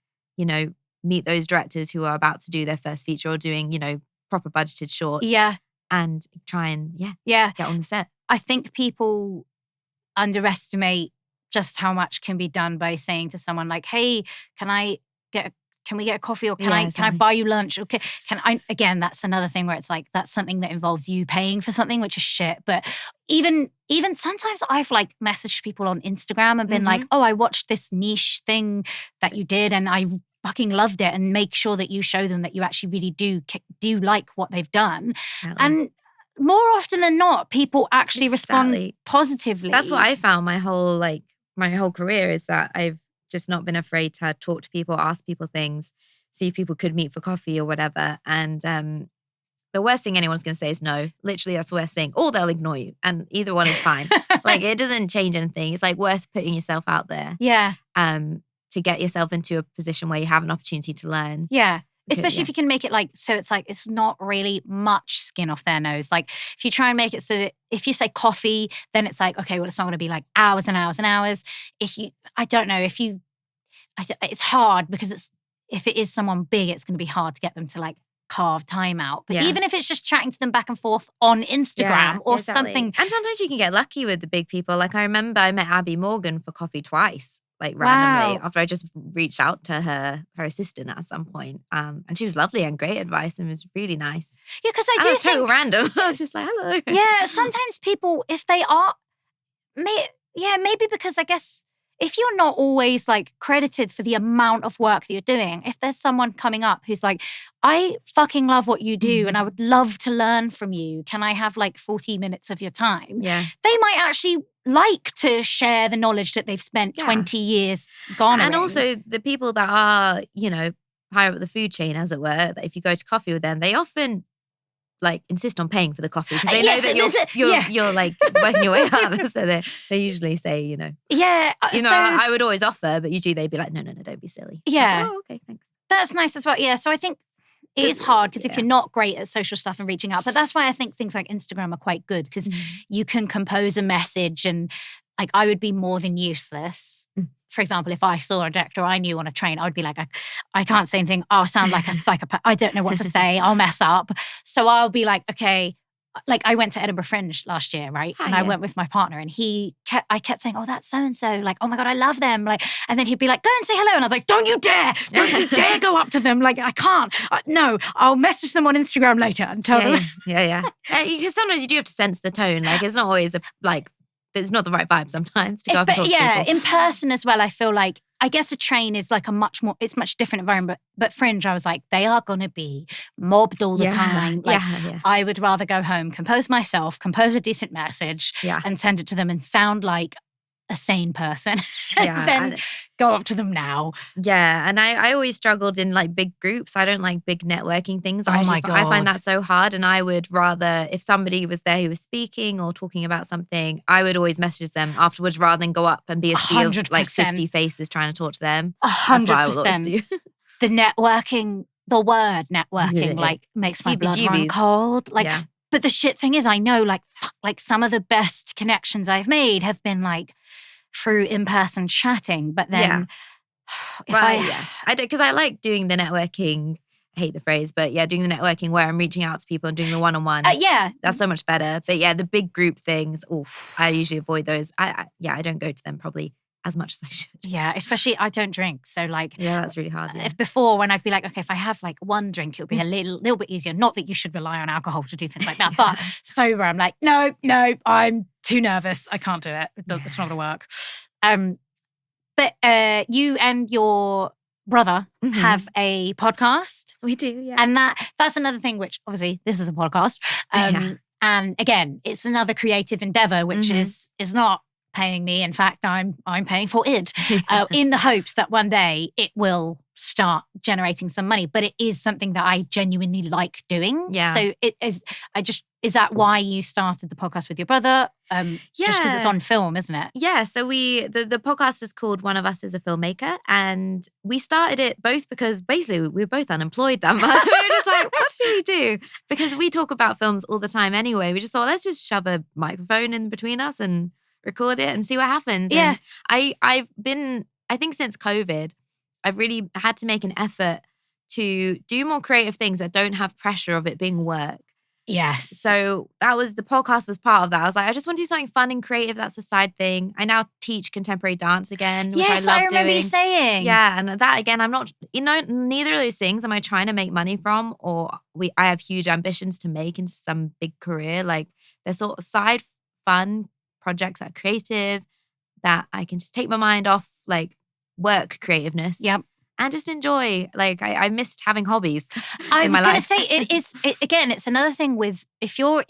meet those directors who are about to do their first feature or doing proper budgeted shorts. Yeah. And try and get on the set. I think people underestimate just how much can be done by saying to someone like, hey, can we get a coffee, or can I buy you lunch? Okay. Again, that's another thing where it's like, that's something that involves you paying for something, which is shit. But even sometimes I've like messaged people on Instagram and been like, oh, I watched this niche thing that you did and I fucking loved it, and make sure that you show them that you actually really do like what they've done. And more often than not, people actually respond positively. That's what I found my whole career, is that I've just not been afraid to talk to people, ask people things, see if people could meet for coffee or whatever. And the worst thing anyone's going to say is no. Literally, that's the worst thing. Or they'll ignore you, and either one is fine. Like, it doesn't change anything. It's like worth putting yourself out there. Yeah. To get yourself into a position where you have an opportunity to learn. Yeah. Especially if you can make it like, so it's like, it's not really much skin off their nose. Like, if you try and make it so that if you say coffee, then it's like, okay, well, it's not going to be like hours and hours and hours. It's hard, because if it is someone big, it's going to be hard to get them to like carve time out. But even if it's just chatting to them back and forth on Instagram or something. And sometimes you can get lucky with the big people. Like, I remember I met Abby Morgan for coffee twice. Like, randomly, after I just reached out to her assistant at some point. And she was lovely and great advice, and was really nice. Yeah, because I do think... total random. I was just like, hello. Yeah, sometimes people, if they are... maybe because I guess if you're not always like credited for the amount of work that you're doing, if there's someone coming up who's like, I fucking love what you do and I would love to learn from you. Can I have like 40 minutes of your time? Yeah. They might actually like to share the knowledge that they've spent 20 years garnering. And also the people that are, higher up the food chain, as it were, that if you go to coffee with them, they often like insist on paying for the coffee because they Yes, know that you're like working your way up. So they usually say, Yeah. I would always offer, but usually they'd be like, no, don't be silly. Yeah. Like, oh, okay, thanks. That's nice as well. Yeah. So I think it is hard because if you're not great at social stuff and reaching out, but that's why I think things like Instagram are quite good because you can compose a message and like I would be more than useless. For example, if I saw a director I knew on a train, I would be like, I can't say anything. I'll sound like a psychopath. I don't know what to say. I'll mess up. So I'll be like, okay. Like I went to Edinburgh Fringe last year, right? And I went with my partner and I kept saying, oh, that's so-and-so. Like, oh my God, I love them. Like, and then he'd be like, go and say hello. And I was like, don't you dare go up to them. Like, I can't. No, I'll message them on Instagram later and tell them. Yeah. Because sometimes you do have to sense the tone. Like, it's not always it's not the right vibe sometimes to go up and talk to people. In person as well, I feel like, I guess a train is like it's much different environment. But Fringe, I was like, they are going to be mobbed all the time. Like, I would rather go home, compose myself, compose a decent message and send it to them and sound like a sane person than go up to them now. Yeah, and I always struggled in like big groups. I don't like big networking things. Oh my God. I find that so hard, and I would rather, if somebody was there who was speaking or talking about something, I would always message them afterwards rather than go up and be a sea of like 50 faces trying to talk to them. 100%. That's what I will always do. The networking, the word networking, like makes my blood run cold. Like, but the shit thing is, I know like some of the best connections I've made have been like through in-person chatting, but then I don't, because I like doing the networking. I hate the phrase, but doing the networking where I'm reaching out to people and doing the one-on-ones. That's so much better. But the big group things, I usually avoid those. I don't go to them probably as much as I should. Yeah, especially I don't drink. So like, that's really hard. If before when I'd be like, okay, if I have like one drink, it'll be a little bit easier. Not that you should rely on alcohol to do things like that, but sober, I'm like, no, I'm too nervous. I can't do it. It's not gonna work. But you and your brother have a podcast. We do, and that's another thing. Which obviously this is a podcast. And again, it's another creative endeavor, which is not paying me. In fact, I'm paying for it in the hopes that one day it will start generating some money. But it is something that I genuinely like doing. Yeah. So it is. Is that why you started the podcast with your brother? Just because it's on film, isn't it? Yeah. So the podcast is called One of Us is a Filmmaker, and we started it both because basically we were both unemployed that month. We were just like, what should we do? Because we talk about films all the time anyway. We just thought, let's just shove a microphone in between us and record it and see what happens. Yeah. And I think since COVID, I've really had to make an effort to do more creative things that don't have pressure of it being work. Yes. So the podcast was part of that. I was like, I just want to do something fun and creative. That's a side thing. I now teach contemporary dance again, which I love doing. Yes, I remember you saying. Yeah, and that again, I'm not, neither of those things am I trying to make money from, or I have huge ambitions to make into some big career. Like, they're sort of side fun projects that are creative, that I can just take my mind off like work creativeness. Yep. And just enjoy. Like, I missed having hobbies. I was going to say, it's another thing with if your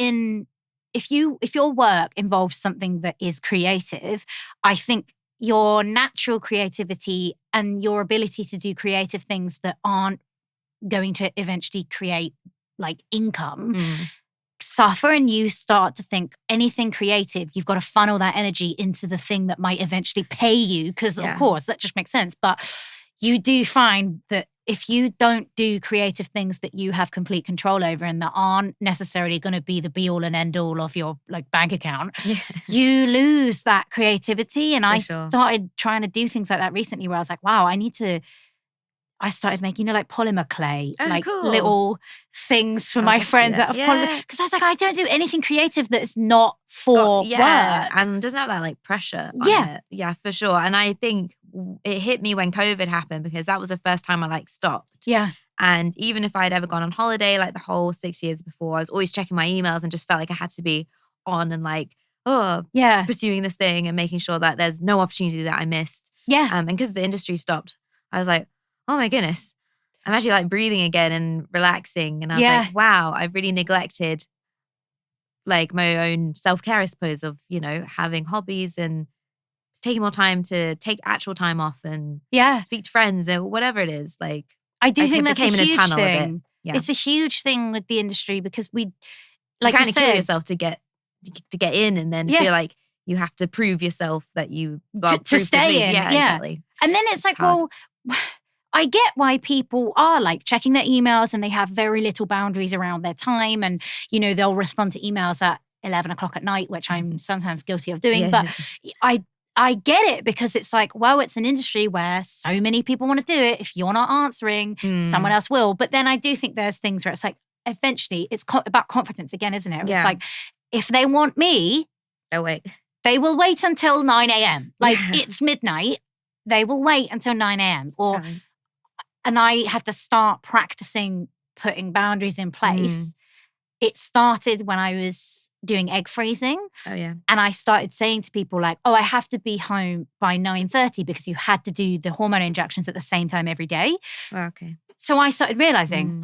work involves something that is creative, I think your natural creativity and your ability to do creative things that aren't going to eventually create like income suffer, and you start to think anything creative, you've got to funnel that energy into the thing that might eventually pay you, because of course that just makes sense. But you do find that if you don't do creative things that you have complete control over and that aren't necessarily going to be the be all and end all of your like bank account, you lose that creativity. And I started trying to do things like that recently, where I was like, wow, I started making, like polymer clay, little things for my friends that have polymer. Because I was like, I don't do anything creative that's not for work. And doesn't have that like pressure on it. Yeah, for sure. And I think it hit me when COVID happened, because that was the first time I like stopped. Yeah. And even if I'd ever gone on holiday, like the whole 6 years before, I was always checking my emails and just felt like I had to be on and like, pursuing this thing and making sure that there's no opportunity that I missed. Yeah. And because the industry stopped, I was like, oh my goodness, I'm actually like breathing again and relaxing. And I was like, wow, I've really neglected like my own self-care, I suppose, of, having hobbies and taking more time to take actual time off and speak to friends or whatever it is. Like, I do think that's a huge thing. It's a huge thing with the industry because we, like you kind you of kill said, yourself to get in and then feel like you have to prove yourself that you to stay in. Yeah, exactly. And then it's like, hard. Well, I get why people are like checking their emails and they have very little boundaries around their time. And, they'll respond to emails at 11 o'clock at night, which I'm sometimes guilty of doing. But I get it because it's like, well, it's an industry where so many people want to do it. If you're not answering, someone else will. But then I do think there's things where it's like, eventually it's about confidence again, isn't it? Yeah. It's like, if they want me, they'll wait. They will wait until 9 a.m. Like it's midnight. They will wait until 9 a.m. And I had to start practicing putting boundaries in place. It started when I was doing egg freezing. Oh, yeah. And I started saying to people like, I have to be home by 9:30 because you had to do the hormone injections at the same time every day. Oh, okay. So I started realizing,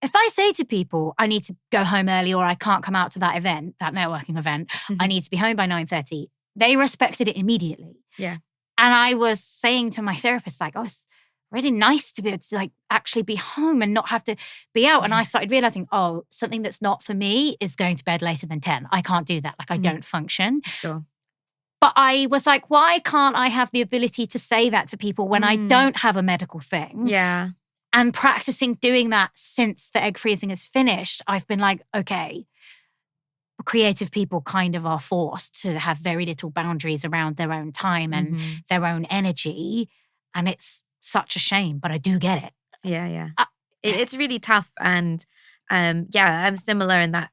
if I say to people, I need to go home early or I can't come out to that event, that networking event, I need to be home by 9:30, they respected it immediately. Yeah. And I was saying to my therapist, like, it's really nice to be able to like actually be home and not have to be out. And I started realizing, something that's not for me is going to bed later than 10. I can't do that. Like I don't function. Sure. But I was like, why can't I have the ability to say that to people when I don't have a medical thing? Yeah. And practicing doing that since the egg freezing is finished, I've been like, okay, creative people kind of are forced to have very little boundaries around their own time and their own energy. And it's such a shame, but I do get it. Yeah. It's really tough. And I'm similar in that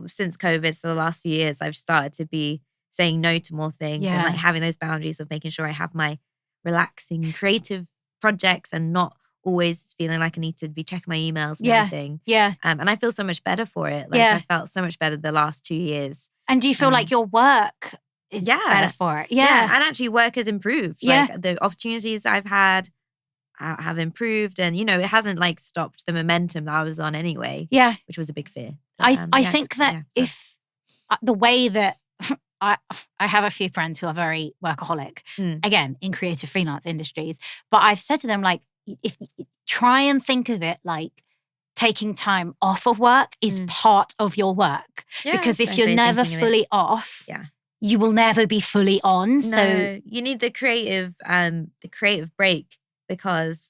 since COVID, so the last few years, I've started to be saying no to more things and like having those boundaries of making sure I have my relaxing creative projects and not always feeling like I need to be checking my emails and everything. Yeah. And I feel so much better for it. Like I felt so much better the last 2 years. And do you feel like your work is better for it? Yeah. And actually work has improved. Like the opportunities I've had have improved. And, it hasn't like stopped the momentum that I was on anyway. Yeah. Which was a big fear. But, I think that if the way that I have a few friends who are very workaholic, again, in creative freelance industries, but I've said to them like, if try and think of it like taking time off of work is part of your work. Because if you're never fully off, you will never be fully on. No, so you need the creative break, because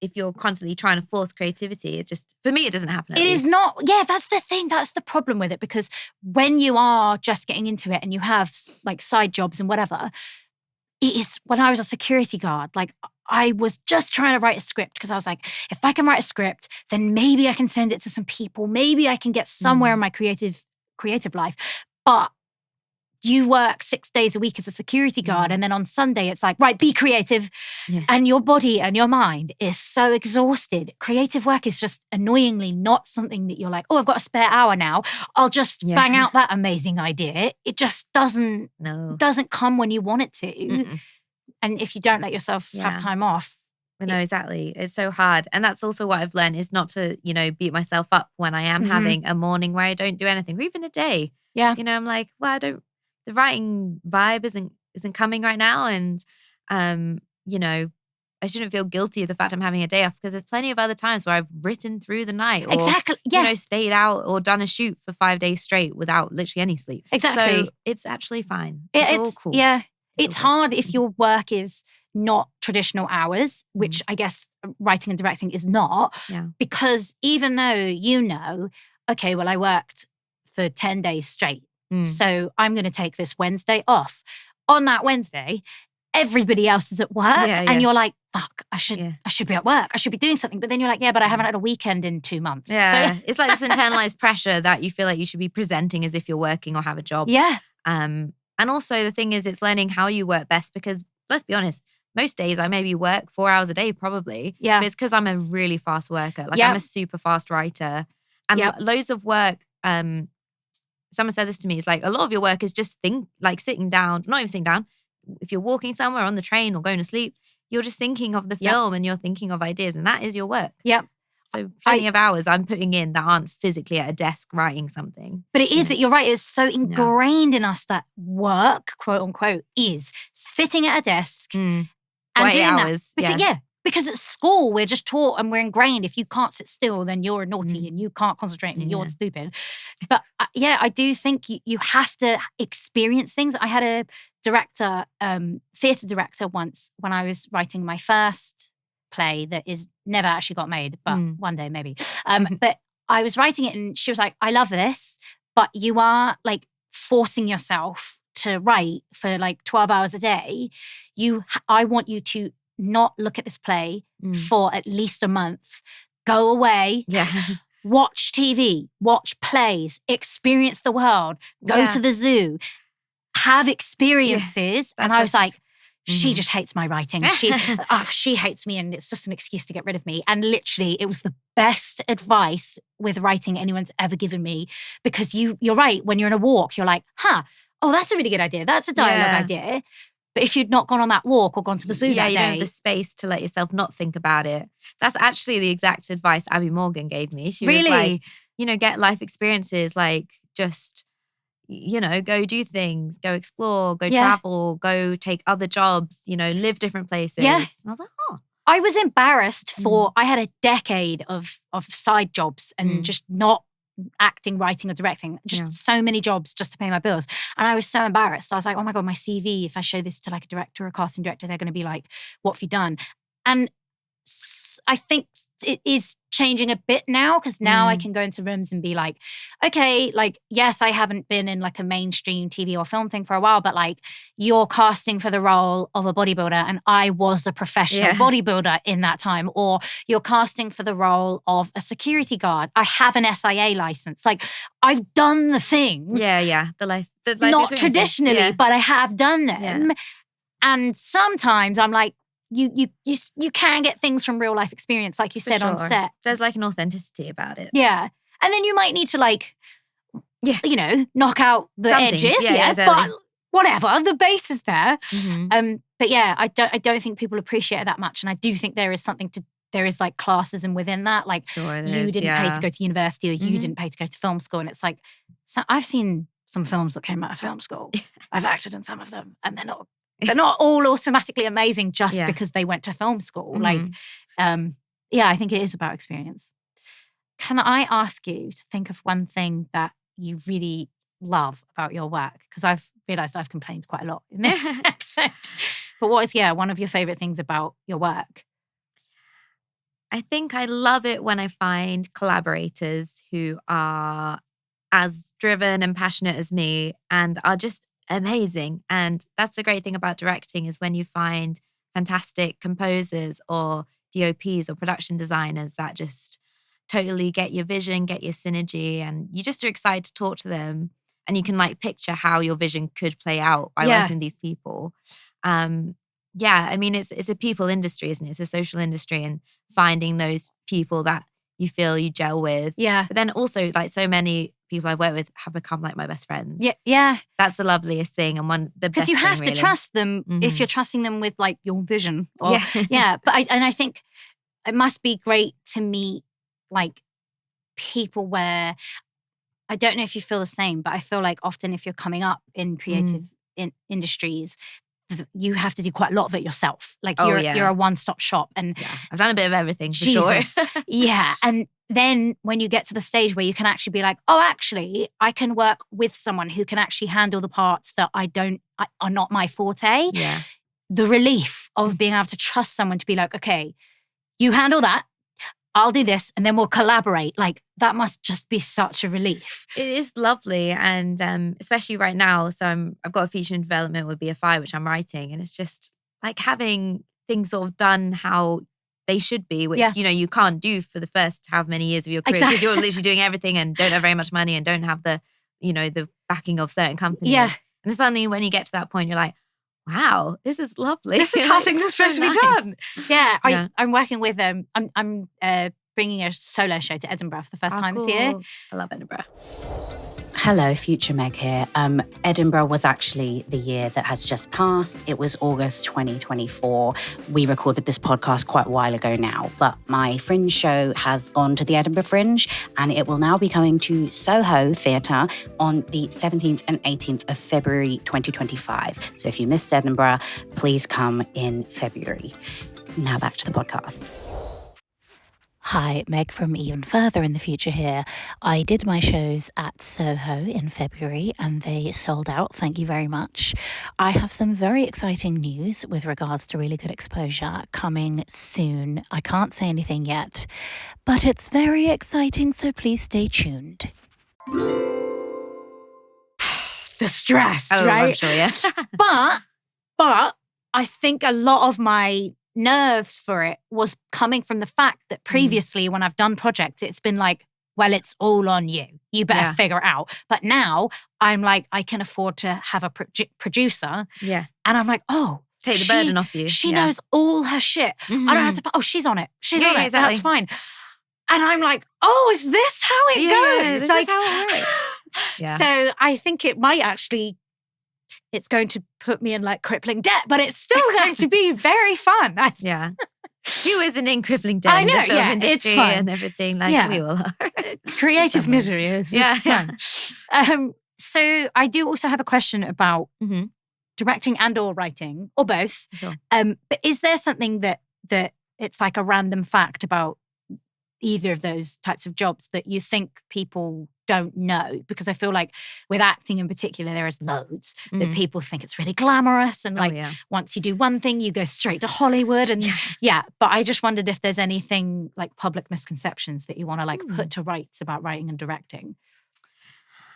if you're constantly trying to force creativity, for me, it doesn't happen. It is not. Yeah, that's the thing. That's the problem with it. Because when you are just getting into it and you have like side jobs and whatever, it is, when I was a security guard, like I was just trying to write a script because I was like, if I can write a script, then maybe I can send it to some people. Maybe I can get somewhere in my creative life. But you work 6 days a week as a security guard. And then on Sunday, it's like, right, be creative. Yeah. And your body and your mind is so exhausted. Creative work is just annoyingly not something that you're like, I've got a spare hour now. I'll just bang out that amazing idea. It just doesn't come when you want it to. Mm-mm. And if you don't let yourself have time off. No, exactly. It's so hard. And that's also what I've learned is not to, beat myself up when I am having a morning where I don't do anything, or even a day. Yeah. I'm like, well, the writing vibe isn't coming right now. And, I shouldn't feel guilty of the fact I'm having a day off, because there's plenty of other times where I've written through the night or, stayed out or done a shoot for 5 days straight without literally any sleep. Exactly. So it's actually fine. It's all cool. Yeah. It's hard if your work is not traditional hours, which I guess writing and directing is not. Yeah. Because even though, okay, well, I worked for 10 days straight. So I'm going to take this Wednesday off. On that Wednesday, everybody else is at work. And you're like, fuck, I should be at work. I should be doing something. But then you're like, but I haven't had a weekend in 2 months. Yeah. So it's like this internalized pressure that you feel like you should be presenting as if you're working or have a job. Yeah. And also the thing is, it's learning how you work best, because let's be honest, most days I maybe work 4 hours a day probably. Yeah. But it's because I'm a really fast worker. Like I'm a super fast writer. And loads of work, someone said this to me, it's like a lot of your work is just sitting down, not even sitting down. If you're walking somewhere on the train or going to sleep, you're just thinking of the film and you're thinking of ideas, and that is your work. Yep. So plenty of hours I'm putting in that aren't physically at a desk writing something. But it is, you're right, it's so ingrained in us that work, quote unquote, is sitting at a desk and doing hours. That. because at school we're just taught and we're ingrained, if you can't sit still, then you're naughty and you can't concentrate and you're stupid. But I do think you have to experience things. I had a director, theatre director once when I was writing my first play that is never actually got made, but one day maybe. But I was writing it and she was like, I love this, but you are like forcing yourself to write for like 12 hours a day. I want you to not look at this play for at least a month. Go away. Watch TV, watch plays, experience the world, go to the zoo, have experiences. And I was like, she just hates my writing. She hates me and it's just an excuse to get rid of me. And literally, it was the best advice with writing anyone's ever given me, because you're right. When you're in a walk, you're like, oh, that's a really good idea. That's a dialogue idea. But if you'd not gone on that walk or gone to the zoo that day. You don't have the space to let yourself not think about it. That's actually the exact advice Abby Morgan gave me. She was like, get life experiences, like just, go do things, go explore, go travel, go take other jobs, live different places. Yeah. And I was like, I was embarrassed I had a decade of side jobs and just not acting, writing or directing, just so many jobs just to pay my bills. And I was so embarrassed. I was like, oh my God, my CV, if I show this to like a director or a casting director, they're going to be like, what have you done? And I think it is changing a bit now, because now I can go into rooms and be like, okay, like, yes, I haven't been in like a mainstream TV or film thing for a while, but like you're casting for the role of a bodybuilder and I was a professional bodybuilder in that time, or you're casting for the role of a security guard. I have an SIA license. Like I've done the things. The life not traditionally, but I have done them. And sometimes I'm like, you can get things from real life experience, like you said, on set. There's like an authenticity about it. Yeah. And then you might need to like, knock out the edges. Exactly. But whatever, the base is there. But I don't think people appreciate it that much. And I do think there is like classism within that. Like you didn't pay to go to university, or you didn't pay to go to film school. And it's like, so I've seen some films that came out of film school. I've acted in some of them and they're not all automatically amazing just because they went to film school. Like, I think it is about experience. Can I ask you to think of one thing that you really love about your work? Because I've realised I've complained quite a lot in this episode. But what is, one of your favourite things about your work? I think I love it when I find collaborators who are as driven and passionate as me and are just amazing. And that's the great thing about directing, is when you find fantastic composers or DOPs or production designers that just totally get your vision, get your synergy, and you just are excited to talk to them, and you can like picture how your vision could play out by working with these people. I mean, it's a people industry, isn't it? It's a social industry, and finding those people that you feel you gel with. But then also, like, so many people I've worked with have become like my best friends. That's the loveliest thing, and because you have to trust them if you're trusting them with like your vision. But I think it must be great to meet like people where, I don't know if you feel the same, but I feel like often if you're coming up in creative industries, you have to do quite a lot of it yourself. Like you're a one-stop shop. And I've done a bit of everything for sure. And then when you get to the stage where you can actually be like, oh, actually, I can work with someone who can actually handle the parts that are not my forte. The relief of being able to trust someone to be like, okay, you handle that, I'll do this, and then we'll collaborate. Like, that must just be such a relief. It is lovely. And especially right now, so I've got a feature in development with BFI, which I'm writing. And it's just like having things sort of done how they should be, which, you can't do for the first however many years of your career. Because you're literally doing everything and don't have very much money and don't have the, the backing of certain companies. And then suddenly when you get to that point, you're like, wow, this is lovely. This is how things are supposed to be done. I'm working with I'm bringing a solo show to Edinburgh for the first time this year. I love Edinburgh. Hello, Future Meg here. Edinburgh was actually the year that has just passed. It was August 2024. We recorded this podcast quite a while ago now, but my Fringe show has gone to the Edinburgh Fringe, and it will now be coming to Soho Theatre on the 17th and 18th of February 2025. So if you missed Edinburgh, please come in February. Now back to the podcast. Hi, Meg from Even Further in the Future here. I did my shows at Soho in February and they sold out. Thank you very much. I have some very exciting news with regards to really good exposure coming soon. I can't say anything yet, but it's very exciting, so please stay tuned. The stress, right? I'm sure, yeah. But I think a lot of my nerves for it was coming from the fact that previously when I've done projects, it's been like, well, it's all on you. You better figure it out. But now I'm like, I can afford to have a producer. Yeah. And I'm like, oh. Take the burden off you. She knows all her shit. I don't have to, she's on it. She's on it. Exactly. That's fine. And I'm like, oh, is this how it goes? This like, is how it works. So I think it might actually, it's going to put me in like crippling debt, but it's still going to be very fun. Yeah. Who isn't in crippling debt? I know, in the film industry it's fun. And everything. Like we all are. Creative misery is. It's fun. So I do also have a question about directing and or writing, or both. Sure. But is there something that it's like a random fact about either of those types of jobs that you think people don't know? Because I feel like with acting in particular, there is loads that people think it's really glamorous. And like once you do one thing, you go straight to Hollywood. And but I just wondered if there's anything like public misconceptions that you want to like put to rights about writing and directing.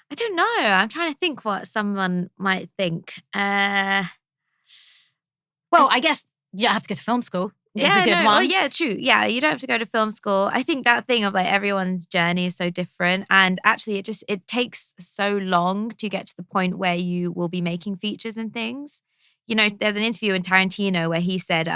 I don't know. I'm trying to think what someone might think. Well, I guess you have to go to film school. It's a good one. Well, yeah, true. Yeah, you don't have to go to film school. I think that thing of like everyone's journey is so different. And actually it takes so long to get to the point where you will be making features and things. You know, there's an interview in Tarantino where he said,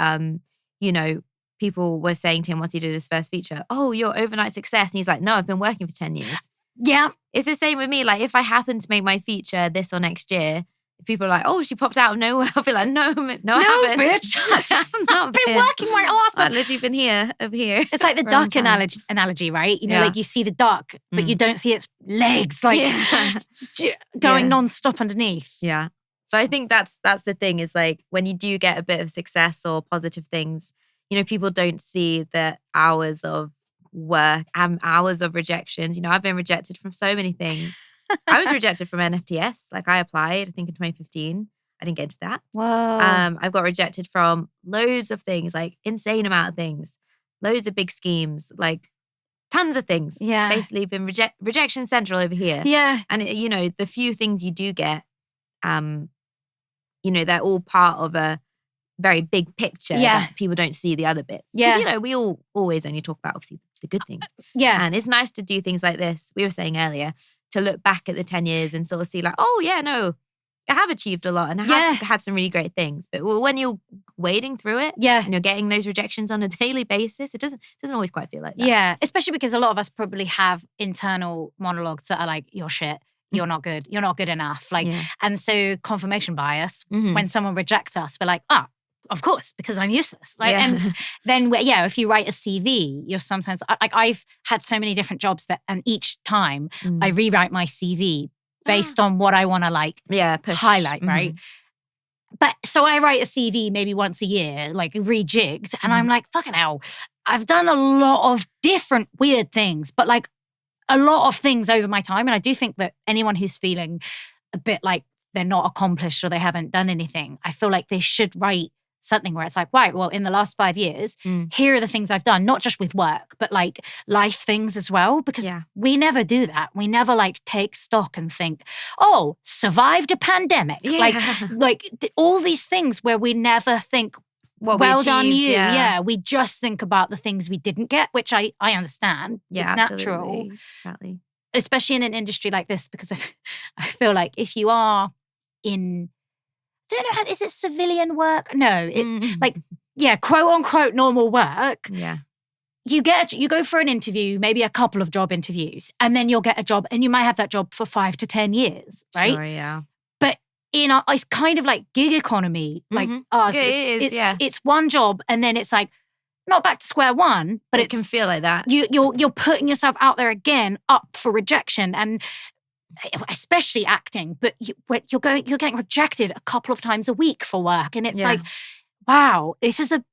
you know, people were saying to him once he did his first feature, oh, you're overnight success. And he's like, no, I've been working for 10 years. Yeah. It's the same with me. Like if I happen to make my feature this or next year, if people are like, oh, she popped out of nowhere, I'll be like, no, I haven't. Bitch. I've been working my ass off. I've literally been here, over here. It's like the duck analogy, right? You know, like you see the duck, but you don't see its legs like going non-stop underneath. Yeah. So I think that's the thing is like when you do get a bit of success or positive things, you know, people don't see the hours of work and hours of rejections. You know, I've been rejected from so many things. I was rejected from NFTS. Like I applied, I think in 2015. I didn't get into that. Whoa. I've got rejected from loads of things, like insane amount of things, loads of big schemes, like tons of things. Yeah. Basically been rejection central over here. Yeah. And you know, the few things you do get, you know, they're all part of a very big picture that people don't see the other bits. Yeah. Because, you know, we all always only talk about obviously the good things. Yeah. And it's nice to do things like this. We were saying earlier, to look back at the 10 years and sort of see like, oh yeah, no, I have achieved a lot and I have had some really great things. But when you're wading through it and you're getting those rejections on a daily basis, it doesn't always quite feel like that. Yeah, especially because a lot of us probably have internal monologues that are like, you're shit. You're not good. You're not good enough. Like, and so confirmation bias, when someone rejects us, we're like, of course, because I'm useless. Like, and then, if you write a CV, you're sometimes, like I've had so many different jobs and each time I rewrite my CV based on what I want to like highlight, right? But so I write a CV maybe once a year, like rejigged. And I'm like, fucking hell, I've done a lot of different weird things, but like a lot of things over my time. And I do think that anyone who's feeling a bit like they're not accomplished or they haven't done anything, I feel like they should write something where it's like, right, well, in the last 5 years, here are the things I've done, not just with work, but like life things as well, because we never do that. We never like take stock and think, oh, survived a pandemic. Like all these things where we never think, what well we achieved, done you. Yeah, we just think about the things we didn't get, which I understand. Yeah, it's absolutely. natural. Exactly. Especially in an industry like this, because I feel like if you are in, I don't know, is it civilian work? No, it's like, quote unquote normal work. Yeah. You go for an interview, maybe a couple of job interviews, and then you'll get a job and you might have that job for 5 to 10 years, right? Sure, yeah. But it's kind of like gig economy, like ours. It's one job and then it's like, not back to square one, but it can feel like that. You're putting yourself out there again, up for rejection, and especially acting. But you're getting rejected a couple of times a week for work, and it's like, wow, this is a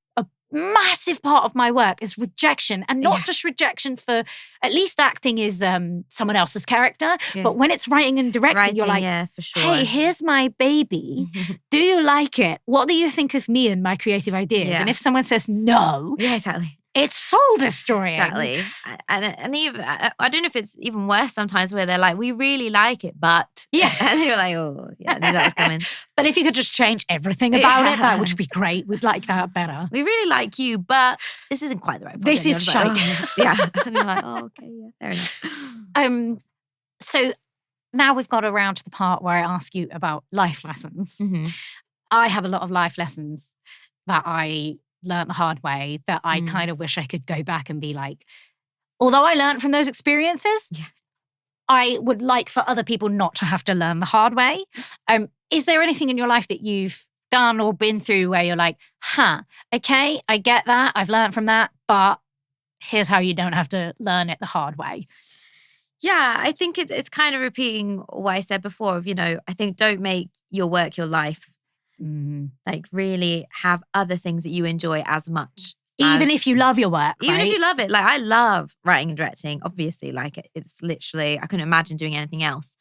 massive part of my work is rejection, and not just rejection for, at least acting is someone else's character, but when it's writing and directing, you're like, for sure. hey, here's my baby. Do you like it? What do you think of me and my creative ideas? And if someone says no, exactly. It's soul destroying. Exactly. And even, I don't know if it's even worse sometimes where they're like, we really like it, but. And you're like, oh, yeah, I knew that was coming. But if you could just change everything about it, that would be great. We'd like that better. We really like you, but this isn't quite the right project. This is shite. Like, And you're like, oh, okay, fair enough. So now we've got around to the part where I ask you about life lessons. Mm-hmm. I have a lot of life lessons that I learned the hard way that I kind of wish I could go back and be like, although I learned from those experiences, I would like for other people not to have to learn the hard way. Is there anything in your life that you've done or been through where you're like, okay, I get that, I've learned from that, but here's how you don't have to learn it the hard way? Yeah, I think it's kind of repeating what I said before of, I think don't make your work your life. Like really have other things that you enjoy as much. Even if you love your work, Even right? if you love it. Like I love writing and directing, obviously. Like it's literally, I couldn't imagine doing anything else.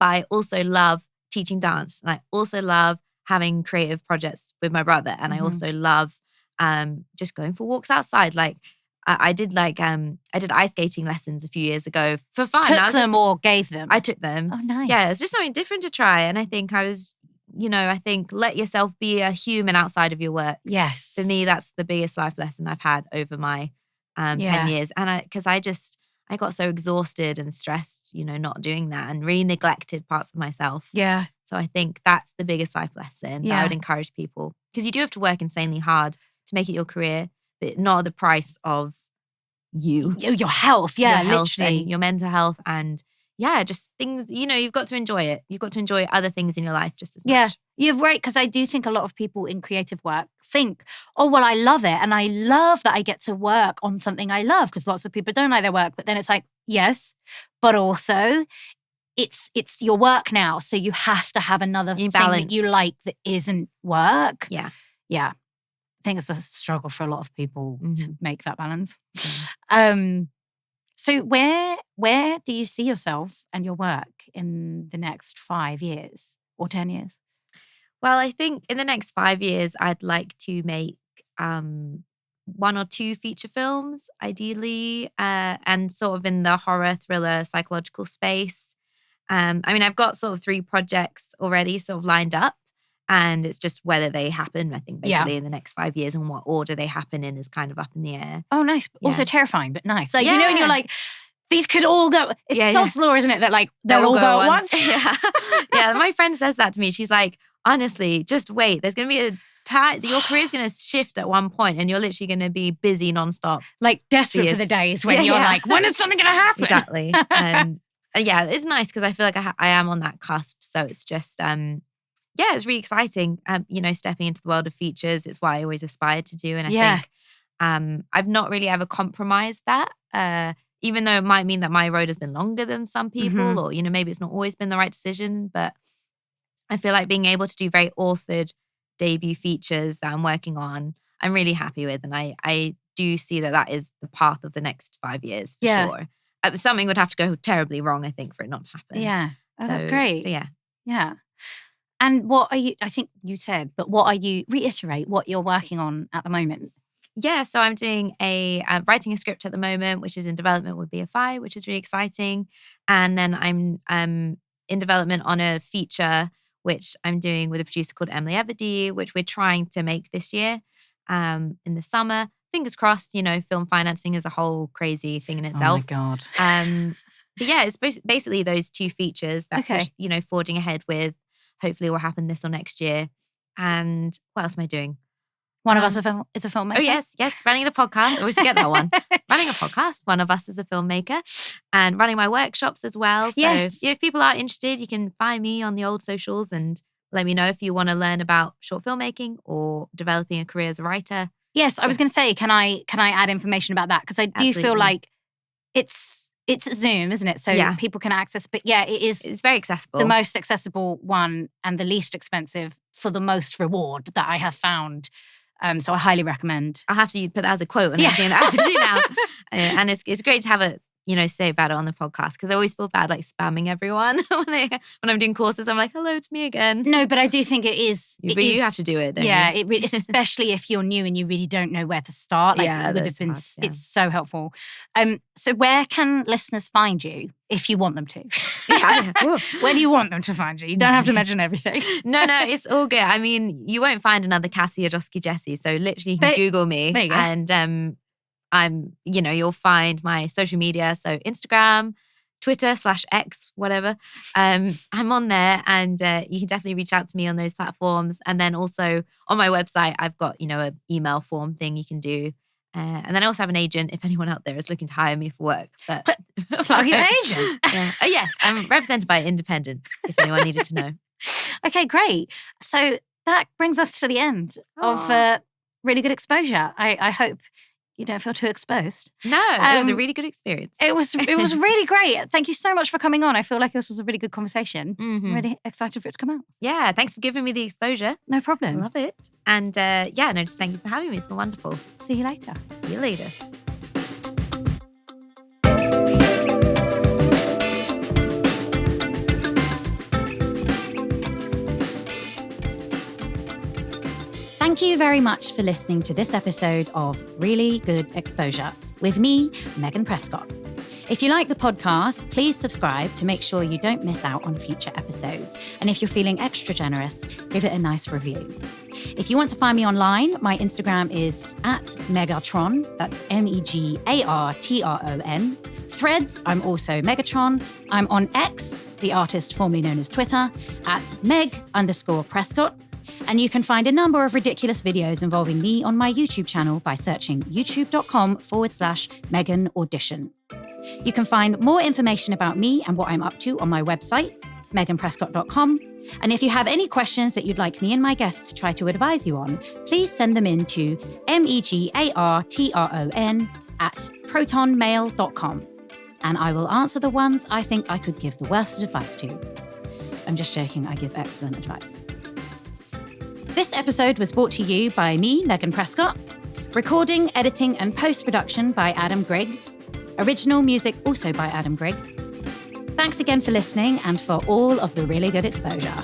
But I also love teaching dance. And I also love having creative projects with my brother. And I also love just going for walks outside. Like I did ice skating lessons a few years ago for fun. Took them or gave them? I took them. Oh, nice. Yeah, it's just something different to try. And I think I was... I think let yourself be a human outside of your work. Yes. For me, that's the biggest life lesson I've had over my 10 years. And because I got so exhausted and stressed, not doing that and really neglected parts of myself. Yeah. So I think that's the biggest life lesson that I would encourage people. Because you do have to work insanely hard to make it your career, but not at the price of you. Your health. Yeah, your health literally. and your mental health and... Yeah, just things, you've got to enjoy it. You've got to enjoy other things in your life just as much. Yeah, you're right. Because I do think a lot of people in creative work think, oh, well, I love it. And I love that I get to work on something I love because lots of people don't like their work. But then it's like, yes, but also it's your work now. So you have to have another thing that you like that isn't work. Yeah. Yeah. I think it's a struggle for a lot of people to make that balance. So where do you see yourself and your work in the next 5 years or 10 years? Well, I think in the next 5 years, I'd like to make 1 or 2 feature films, ideally, and sort of in the horror, thriller, psychological space. I've got sort of 3 projects already sort of lined up. And it's just whether they happen, I think, basically in the next 5 years and what order they happen in is kind of up in the air. Oh, nice. Yeah. Also terrifying, but nice. Like, and you're like, these could all go. It's Sod's Law, isn't it? That like, they'll all go at once. Yeah, my friend says that to me. She's like, honestly, just wait. There's going to be a time, your career's going to shift at one point and you're literally going to be busy nonstop. Like desperate for the days when you're like, when is something going to happen? Exactly. Yeah, it's nice because I feel like I am on that cusp. So it's just... it's really exciting, stepping into the world of features. It's what I always aspired to do. And I think I've not really ever compromised that, even though it might mean that my road has been longer than some people or, maybe it's not always been the right decision. But I feel like being able to do very authored debut features that I'm working on, I'm really happy with. And I do see that is the path of the next 5 years for sure. Something would have to go terribly wrong, I think, for it not to happen. Yeah. Oh, that's great. So yeah. Yeah. And what are you, I think you said, but what are you, reiterate what you're working on at the moment? Yeah, so I'm doing writing a script at the moment, which is in development with BFI, which is really exciting. And then I'm in development on a feature, which I'm doing with a producer called Emily Everdee, which we're trying to make this year in the summer. Fingers crossed, film financing is a whole crazy thing in itself. Oh my God. But yeah, it's basically those 2 features that, forging ahead with. Hopefully will happen this or next year. And what else am I doing? One of us is a filmmaker. Oh, yes. Running the podcast. I always forget that one. Running a podcast. One of us is a filmmaker. And running my workshops as well. So if people are interested, you can find me on the old socials and let me know if you want to learn about short filmmaking or developing a career as a writer. Yes, I was going to say, can I add information about that? Because I do feel like it's Zoom, isn't it? So people can access. But it's very accessible. The most accessible one and the least expensive for the most reward that I have found So I highly recommend. I'll have to put that as a quote on everything that I have to do now. And it's great to have it, say about it on the podcast, because I always feel bad like spamming everyone when I'm doing courses. I'm like, hello, it's me again. No, but I do think it is. But you have to do it, don't you? Especially if you're new and you really don't know where to start. Like, it would have been. Hard, yeah. It's so helpful. So where can listeners find you if you want them to? Where do you want them to find you? You don't have to mention everything. No, it's all good. I mean, you won't find another Cassiah Joski-Jethi. So literally, you can Google me, and you'll find my social media. So Instagram, Twitter /X, whatever. I'm on there, and you can definitely reach out to me on those platforms. And then also on my website, I've got, an email form thing you can do. And then I also have an agent if anyone out there is looking to hire me for work. But plug your agent. Yeah. Oh, yes, I'm represented by Independent, if anyone needed to know. Okay, great. So that brings us to the end of Really Good Exposure. I hope you don't feel too exposed. No, it was a really good experience. It was really great. Thank you so much for coming on. I feel like this was a really good conversation. Mm-hmm. I'm really excited for it to come out. Yeah, thanks for giving me the exposure. No problem. I love it. And just thank you for having me. It's been wonderful. See you later. See you later. Thank you very much for listening to this episode of Really Good Exposure with me, Megan Prescott. If you like the podcast, please subscribe to make sure you don't miss out on future episodes. And if you're feeling extra generous, give it a nice review. If you want to find me online, my Instagram is @Megatron. That's MEGARTRON. Threads, I'm also Megatron. I'm on X, the artist formerly known as Twitter, @Meg_Prescott. And you can find a number of ridiculous videos involving me on my YouTube channel by searching youtube.com/Megan Audition. You can find more information about me and what I'm up to on my website, meganprescott.com. And if you have any questions that you'd like me and my guests to try to advise you on, please send them in to megartron@protonmail.com. And I will answer the ones I think I could give the worst advice to. I'm just joking, I give excellent advice. This episode was brought to you by me, Megan Prescott. Recording, editing, and post-production by Adam Grigg. Original music also by Adam Grigg. Thanks again for listening and for all of the really good exposure.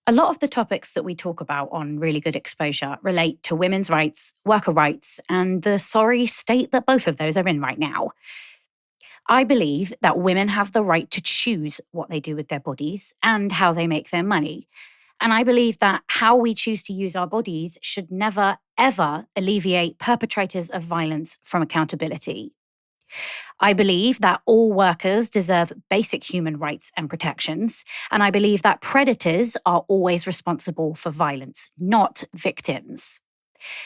A lot of the topics that we talk about on Really Good Exposure relate to women's rights, worker rights, and the sorry state that both of those are in right now. I believe that women have the right to choose what they do with their bodies and how they make their money. And I believe that how we choose to use our bodies should never, ever alleviate perpetrators of violence from accountability. I believe that all workers deserve basic human rights and protections, and I believe that predators are always responsible for violence, not victims.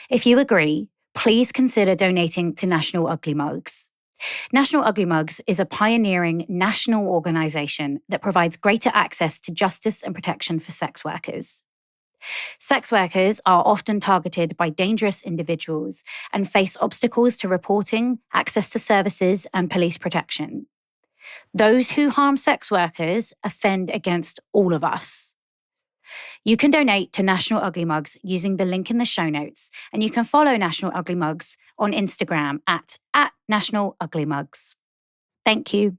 If you agree, please consider donating to National Ugly Mugs. National Ugly Mugs is a pioneering national organisation that provides greater access to justice and protection for sex workers. Sex workers are often targeted by dangerous individuals and face obstacles to reporting, access to services, and police protection. Those who harm sex workers offend against all of us. You can donate to National Ugly Mugs using the link in the show notes, and you can follow National Ugly Mugs on Instagram at National Ugly Mugs. Thank you.